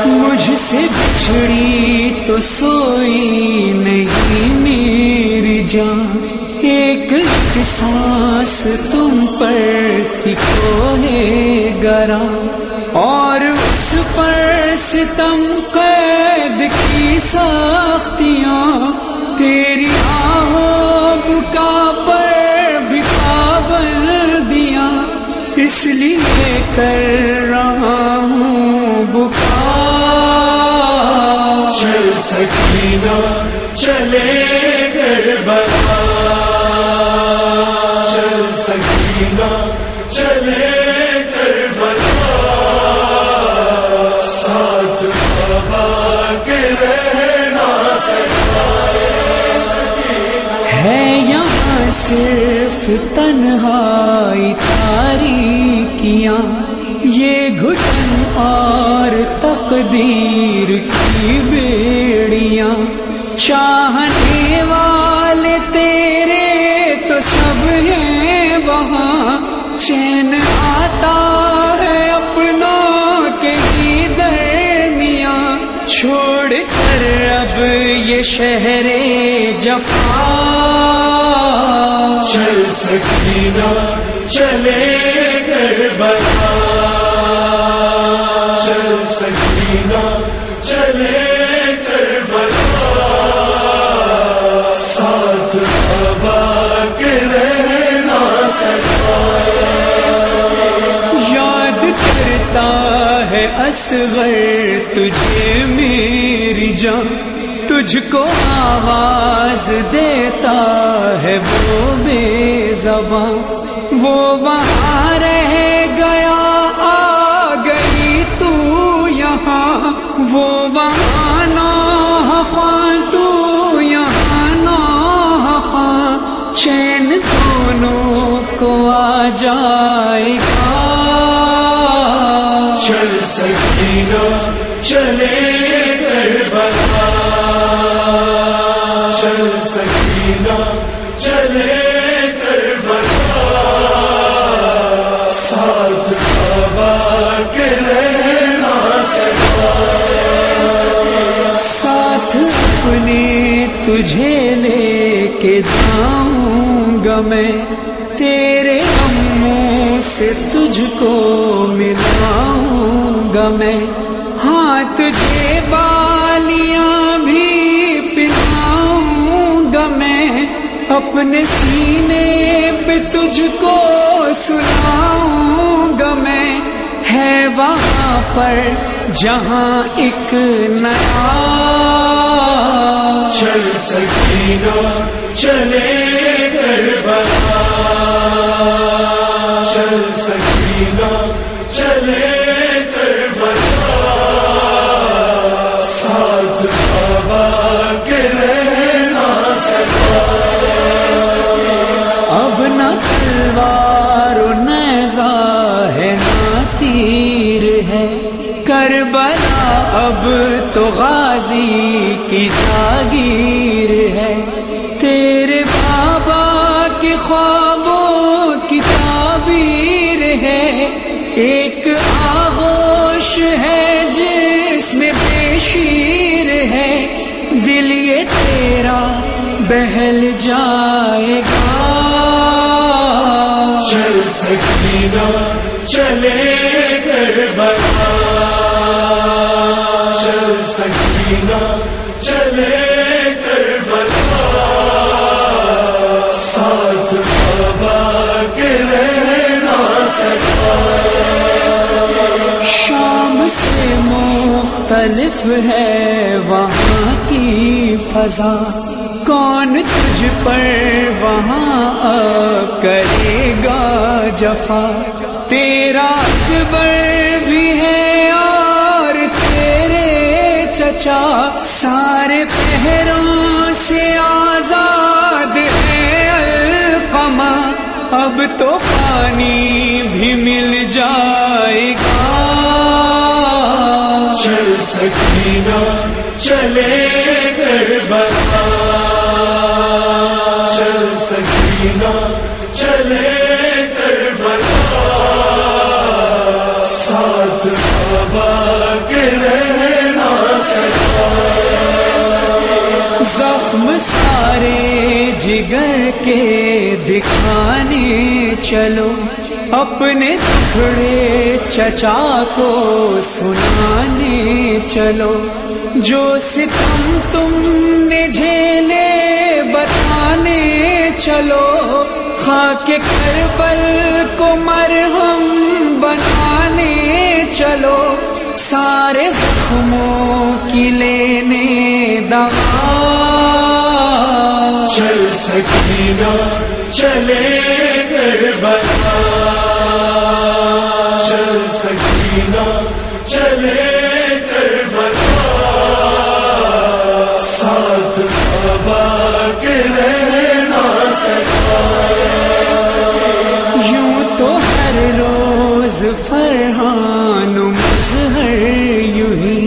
مجھ سے بچھڑی تو سوئی نہیں میری جان ایک سانس تم پر تھی کوہ گراں اور سختیاں، تیری آہوں بکا پر بھی پابندیاں، اس لیے کر رہا ہوں بکا۔ چل سکینہ چلے کربلا، چل سکینہ چلے کربلا، ساتھ بابا کے رہنا سکتا ہے یہاں صرف تنہائی تاریکیاں، یہ گھٹن اور تقدیر کی بیڑیاں، چاہنے والے تیرے تو سب ہیں وہاں، چین آتا ہے اپنوں کے ہی درمیاں، چھوڑ کر اب یہ شہر جفا۔ چل سکینہ چلے کربلا، چل سکینہ چلے کربلا، ساتھ بابا کے رہنا سکتا۔ یاد کرتا ہے اصغر تجھے میری جان، تجھ کو آواز دیتا ہے وہ بے زباں، وہ وہاں رہ گیا آ گئی تو یہاں، وہ وہاں ناخواں تو یہاں ناخواں، چین دونوں کو آ جائے گا۔ چل سکینہ چلے کربلا، چل سکینہ چلے کربلا، ساتھ بابا کے رہنا سکتا۔ ساتھ اپنے تجھے لے کے جاؤں گا میں، تیرے اموں سے تجھ کو ملاؤں گا میں، ہاں تجھے بالیاں بھی پہناؤں گا میں، اپنے سینے پہ تجھ کو سلاؤں گا میں، ہے وہاں پر جہاں ایک نیا۔ چل سکینہ چلے کربلا، چل سکینہ چلے کربلا، ساتھ بابا کے رہنا سکتا۔ اب نہ تلوار و نیزہ ہے نہ تیر ہے، کربلا اب تو غازی کی جاگیر ہے، تیرے بابا کے خوابوں کی تعبیر ہے، ایک آغوش ہے جس میں بے شیر ہے، دل یہ تیرا بہل جائے گا۔ چل سکینہ چلے کربلا، چل سکینہ چلے کربلا، ساتھ بابا کے رہنا سکتا۔ شام سے مختلف ہے وہاں کی فضا، کون تجھ پر وہاں کرے گا جفا، تیرا اکبر بھی ہے اور تیرے چچا، سارے پہروں سے آزاد ہے القمہ، اب تو پانی بھی مل جائے گا۔ چل سکینہ چلے کربلا، چل سکینہ چلے کربلا، ساتھ بابا کے رہنا سکتا۔ زخم سارے جگر کے دکھانے چلو، اپنے ٹکڑے چچا کو سنانے چلو، جو ستم تم نے جھیلے بتانے چلو، خاک کربل کو مرہم بنانے چلو، سارے زخموں کی لینے دوا۔ چل سکینہ چلے کربلا، چل سکینہ چلے کربلا، ساتھ بابا کے رہنا سکا۔ یوں تو ہر روز فرحان و مظہر یوں ہی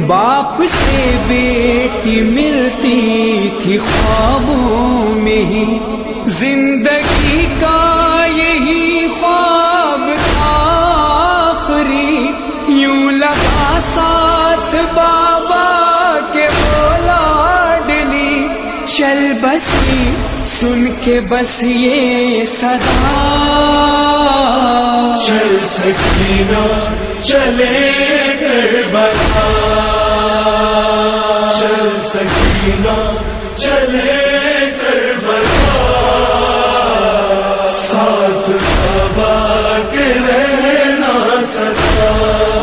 باپ سے بیٹی ملتی تھی خوابوں میں ہی، زندگی کا یہی خواب آخری، یوں لگا ساتھ بابا کے لاڈلی، چل بسی سن کے بس یہ صدا۔ چل سکینہ چلے کربلا، چل سکینہ چلے کربلا، ساتھ بابا کے رہنا سکا۔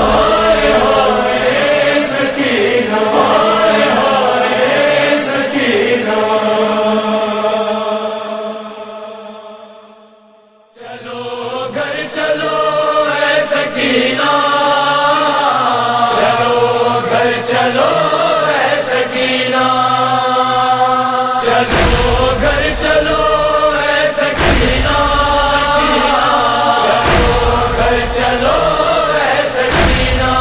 ہائے ہائے سکینہ، ہائے ہائے سکینہ، چلو گھر چلو اے سکینہ، چلو گھر چلو اے سکینہ، چلو گھر چلو اے سکینہ، چلو گھر چلو اے سکینہ۔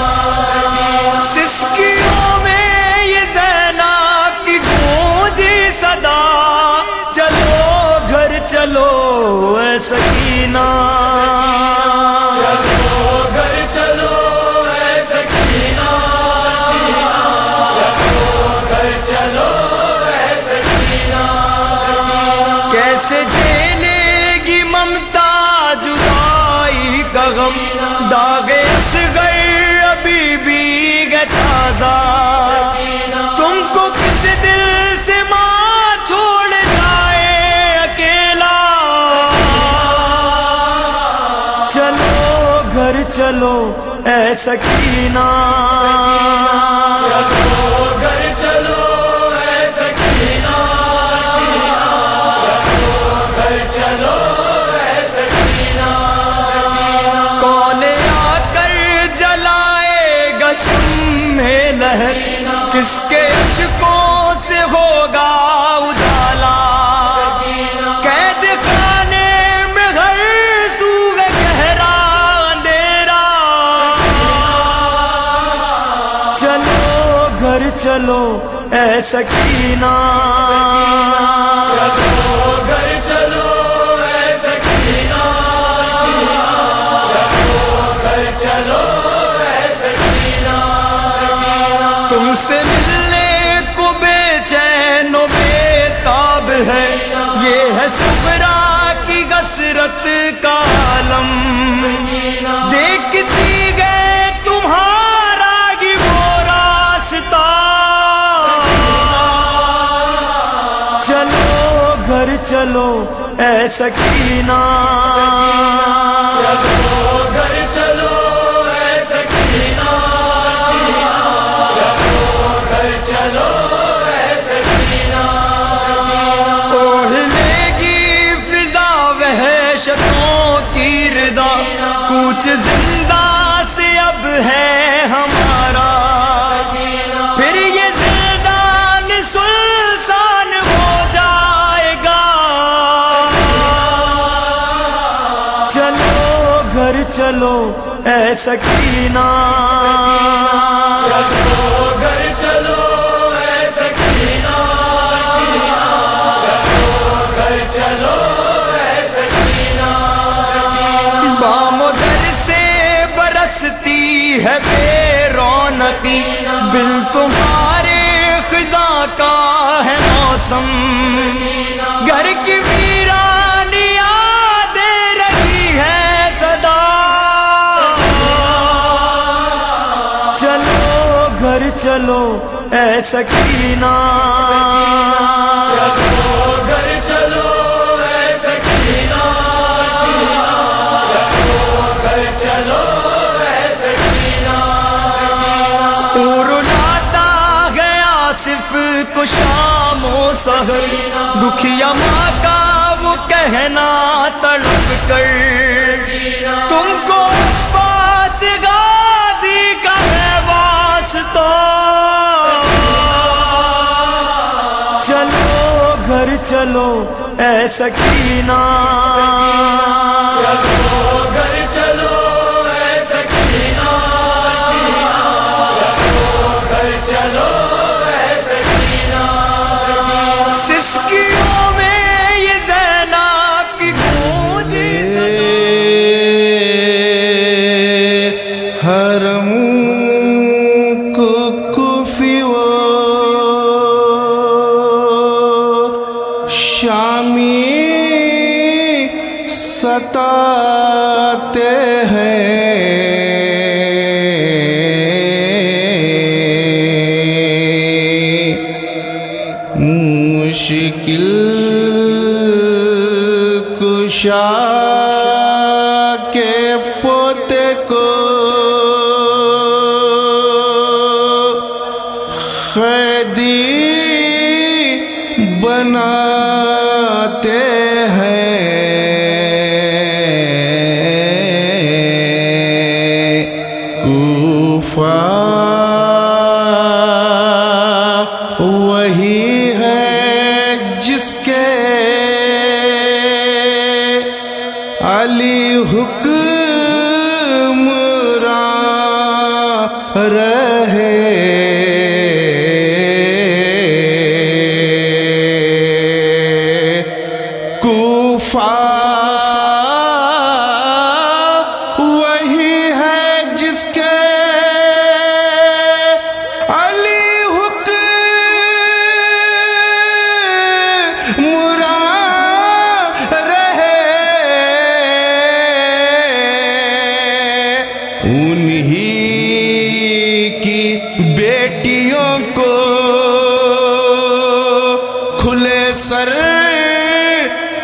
سسکیوں میں یہ زینب کی گونجی صدا، چلو گھر چلو اے سکینہ، چلو گھر چلو اے سکینہ، چلو گھر چلو اے سکینہ۔ کیسے جھیلے گی ممتا جدائی کا غم، داغ اصغر ابھی بھی ہے تازہ، تم کو کس دل سے ماں چھوڑ جائے اکیلا، چلو گھر چلو اے سکینہ، چلو گھر چلو اے سکینہ، چلو گھر چلو اے سکینہ۔ کون آ کر جلائے گا شمع لہر، کس کے عشقوں سے ہوگا اجالا، قید خانے میں ہر سو گہرا اندھیرا، چلو گھر چلو اے سکینہ، چلو گھر چلو اے سکینہ، چلو گھر چلو اے سکینہ۔ تم سے ملنے کو بے چین و بےتاب ہے، یہ ہے صغرا کی حسرت کا عالم، دیکھتی گئے تمہارا ہی وہ راستہ، چلو گھر چلو اے سکینہ، چلو گھر چلو اے سکینہ، چلو گھر چلو اے سکینہ۔ اوڑھ لے گی فضا وحشتوں کی ردا، کوچ زندہ سے اب ہے ہمارا، پھر یہ زندان سلطان ہو جائے گا، چلو گھر چلو اے سکینہ، چلو گھر چلو اے سکینہ، چلو گھر چلو اے سکینہ۔ بام و در سے برستی ہے بے رونقی، بل تمہارے خزاں کا ہے موسم، گھر کی ویرانیاں دے رہی ہے صدا، چلو گھر چلو اے سکینہ چلو گھر چلو اے سکینہ چلو گھر چلو اے سکینہ رلاتا ہے آصف کو شام و سحر دکھیا ماں کا وہ کہنا تڑپ کر تم کو بات غازی کا ہے واسطہ چلو گھر چلو اے سکینہ چلو گھر چلو اے سکینہ چلو گھر چلو اے سکینہ سسکیوں میں یہ زینب کی گونج حرم کو کفی و شامی ستاتے ہیں مشکل کشا کے پوتے کو قیدی بناتے ہیں کوفہ وہی ہے جس کے علی حکمراں رہے کوفہ وہی ہے جس کے علی حکمراں رہے انہی کی بیٹیوں کو کھلے سر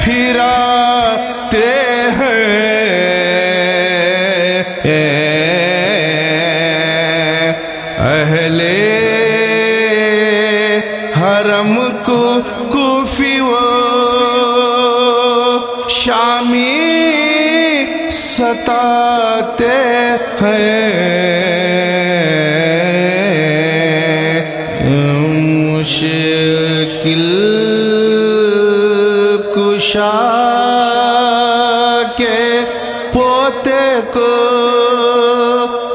پھراتے ہیں اہل حرم کو کوفی و شامی ستاتے ہیں مشکل کشا کے پوتے کو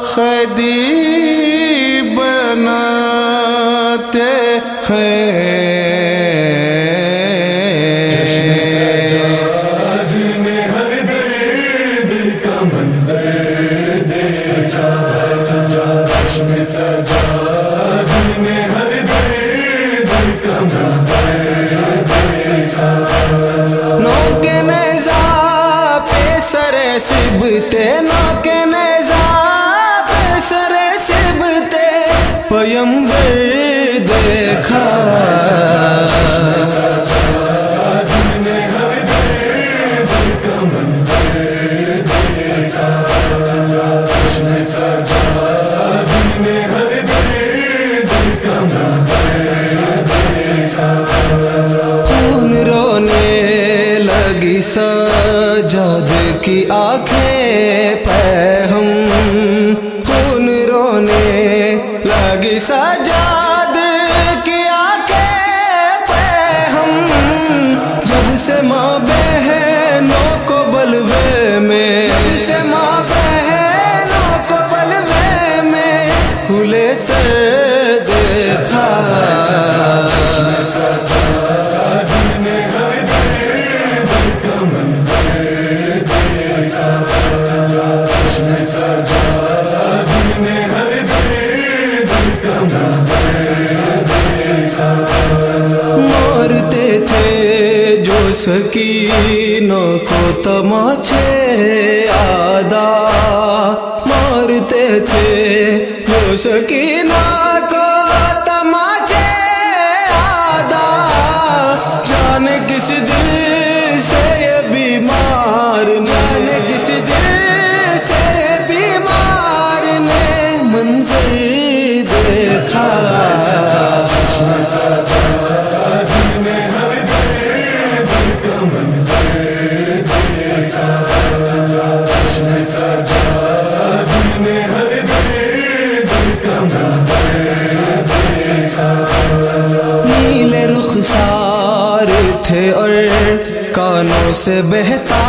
قیدی بناتے ہیں نوکے نیزا پہ سر سبتے پیمبر دیکھا خون رونے لگی سجاد کی آنکھیں پہ ہم خون رونے لگی سجاد کی آنکھیں پہ ہم جب سے ماں بہنوں کو بلوے میں جب سے ماں بہنوں کو بلوے میں کھلے تر دیکھا سکینوں کو تماچے آدھا مارتے تھے جو سکینہ کو تماچے کس دل سے یہ بیمار جانے کس دل سے بیمار نے منظر دیکھا نیلے رخسار تھے اور کانوں سے بہتا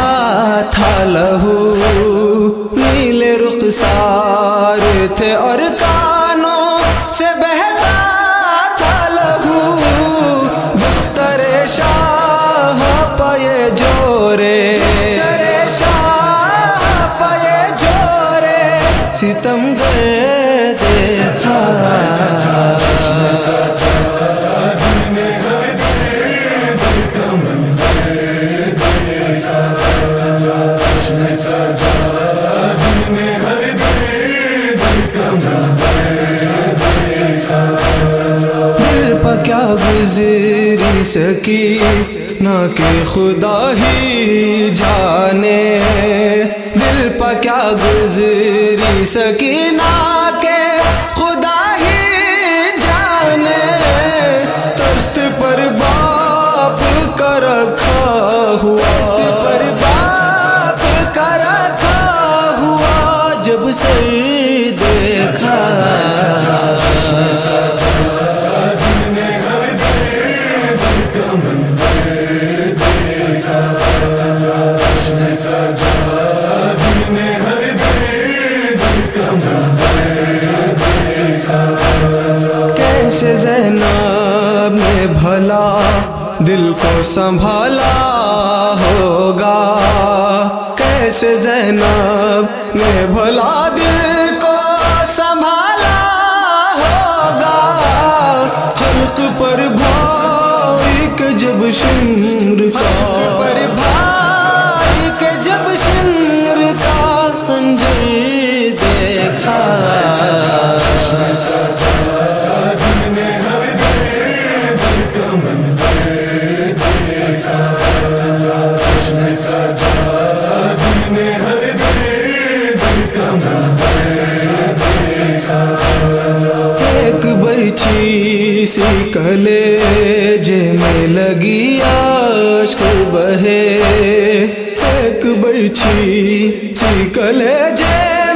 تھا لہو نیلے رخسار تھے اور کانوں سے بہتا تھا لہو بستر شاہ پائے جورے شاہ پائے جورے ستم دیکھا کیا گزری سکی نہ کہ خدا ہی جانے دل پہ کیا گزری سکی نہ کہ خدا ہی جانے تشت پر باپ کا رکھا ہوا پر باپ کا رکھا ہوا جب سے دیکھا کیسے زینب نے بھلا دل کو سنبھالا ہوگا کیسے زینب نے بھلا دل کو سنبھالا ہوگا حلق پر بھائی کے جب شمر کا پر بھائی کے جب شمر کا خنجر دیکھا ایک برچی سی کلیج میں لگی اشک بہے ایک برچی سی کلیج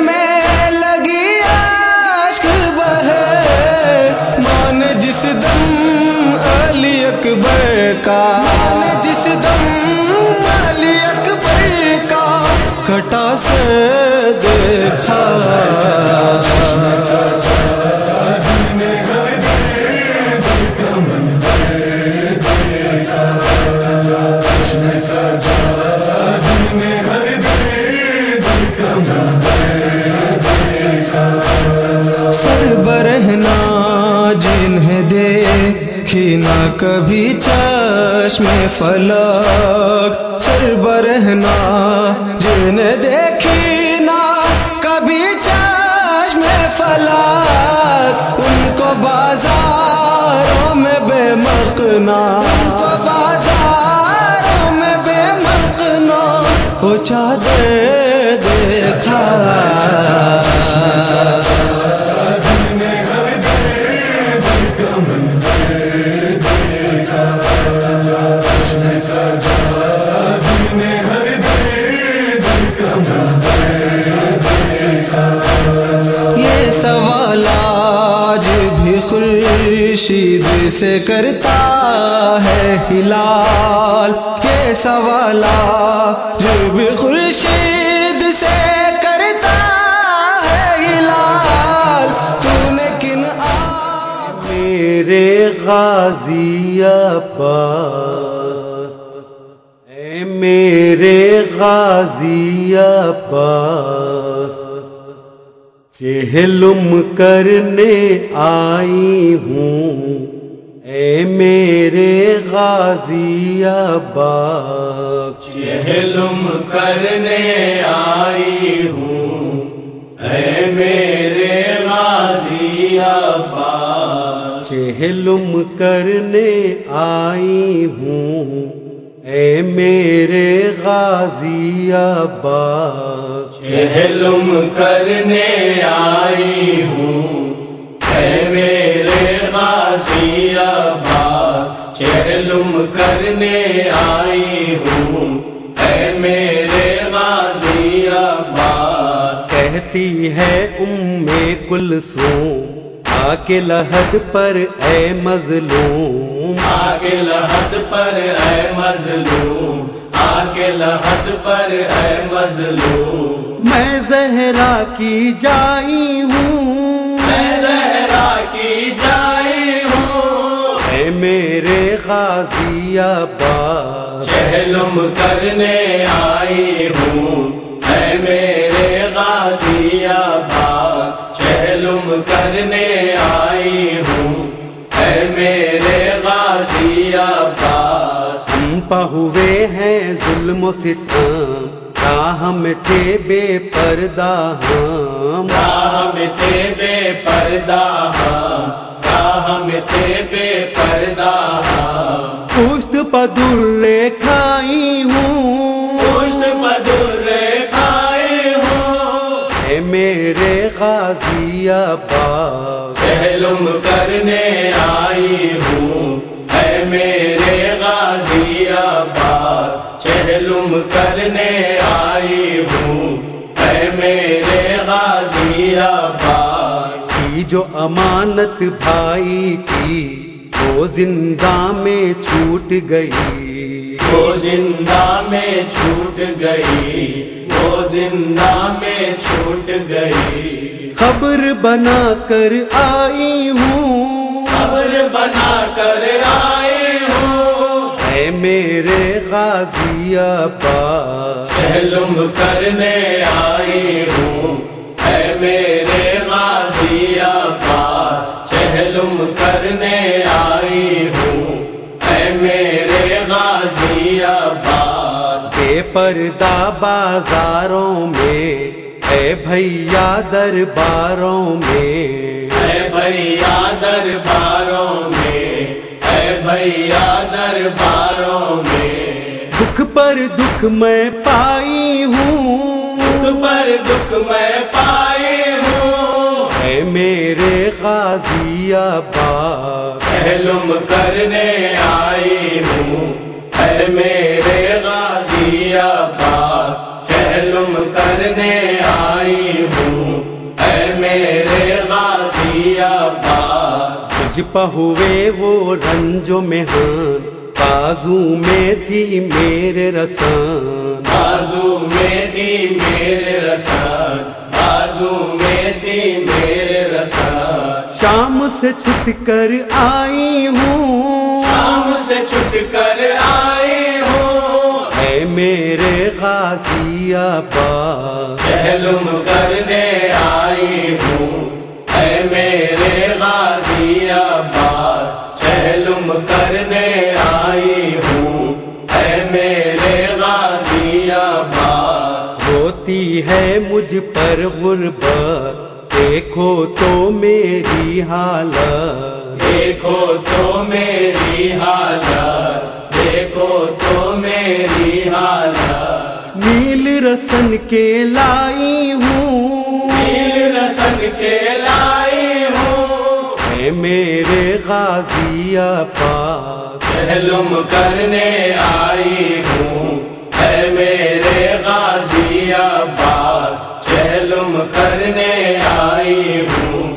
میں لگی اشک بہے مان جس دم علی اکبر کا جس دم علی اکبر کا کٹا سے دیکھا سربرہنا جنہیں دیکھی نہ کبھی چشم فلک سربرہنا جنہیں دیکھی نہ کبھی چشم فلک ان کو بازاروں میں بے مقنا بازاروں میں بے مقنا وہ چادر دیکھا خورشید سے کرتا ہے ہلال یہ سوالات جو بھی خورشید سے کرتا ہے ہلال تو نے کن میرے غازی عباس اے میرے غازی عباس چہلم کرنے آئی ہوں اے میرے غازی عباس چہلم کرنے آئی ہوں اے میرے غازی عباس چہلم کرنے آئی ہوں اے میرے غازی عباس چہلم کرنے آئی ہوں، اے میرے غازی عباس چہلم کرنے آئی ہوں، اے میرے غازی عباس۔ کہتی ہے کلثوم آ کے لحد پر اے مظلوم، آگے لحد پر اے مظلوم، آگے لحد پر اے مظلوم، میں زہرا کی جائی ہوں، میں زہرا کی جائی ہوں، اے میرے غازی عباس چہلم کرنے آئی ہوں، اے میرے غازی عباس چہلم کرنے آئی ہوں، اے میرے غازی عباس۔ ہم پہ ہوئے ہیں ظلم و ستم، راہ میں تھے بے پردہ ہم، راہ میں تھے بے پردہ ہم، راہ میں تھے بے پردہ ہم، پشت پدر کھائی ہوں، پشت بدر کھائے ہوں، اے میرے غازی عباس چہلم کرنے آئی ہوں، اے میرے غازی عباس چہلم کرنے آئی ہوں، اے میرے غازی عباس۔ کی جو امانت بھائی کی وہ زندہ میں چھوٹ گئی، وہ زندہ میں چھوٹ گئی، وہ زندہ میں چھوٹ گئی، خبر بنا کر آئی ہوں، خبر بنا کر آئے ہوں، اے میرے غازی عباس چہلم کرنے آئی ہوں، اے میرے غازی عباس چہلم کرنے آئی ہوں، اے میرے غازی عباس۔ بے پردہ بازاروں میں، اے بھیا درباروں میں، اے بھیا درباروں میں، اے بھیا درباروں میں، دکھ پر دکھ میں پائی ہوں، دکھ پر دکھ میں پائے ہوں، اے میرے غازی عباس چہلم کرنے آئی ہوں، اے میرے غازی عباس چہلم کرنے آئی ہوں، اے میرے غازی عباس۔ تجھ پہ ہوئے وہ رنج و محن، بازو میں تھی میرے رسن، بازو میں تھی میرے رسن، بازو میں تھی میرے رسن، شام سے چھٹ کر آئی ہوں، شام سے چھٹ کر آئی ہوں، اے میرے غازی عباس چہلم کرنے آئی ہوں، اے میرے غازی عباس چہلم کرنے آئی ہوں، اے میرے غازی عباس۔ ہوتی ہے مجھ پر غربت، دیکھو تو میری حالت، دیکھو تو میری حالت، دیکھو تو میری حالت، نیل رسن کے لائی ہوں، نیل رسن کے لائی ہوں، اے میرے غازی عباس چہلم کرنے آئی ہوں، اے میرے غازی عباس چہلم کرنے آئی ہوں،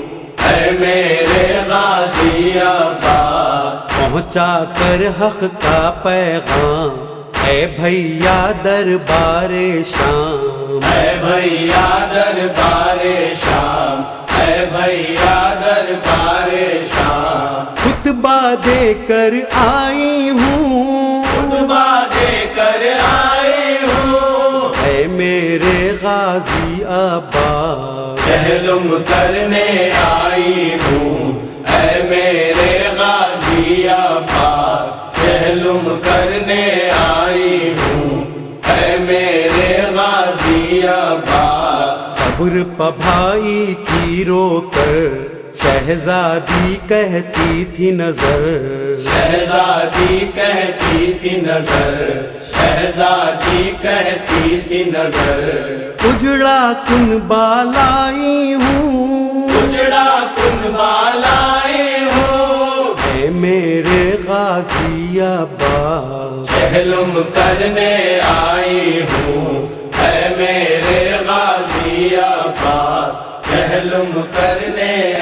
اے میرے غازی عباس۔ پہنچا کر حق کا پیغام، اے بھیا دربار شام، اے بھیا دربار شام، اے بھیا دربار شام، خطبہ دے کر آئی ہوں، خطبہ دے کر آئی ہوں، اے میرے غازی عباس چہلم کرنے آئی ہوں، اے میرے غازی عباس چہلم کرنے آئی ہوں، اے میرے غازی عباس۔ صبر پہ بھائی کی رو کر شہزادی کہتی تھی نظر، شہزادی کہتی تھی نظر، شہزادی کہتی تھی نظر، اجڑا کن بالائی ہوں، اجڑا کن بالائی ہوں، اے میرے غازی عباس چہلم کرنے آئی ہوں، اے میرے غازی عباس چہلم کرنے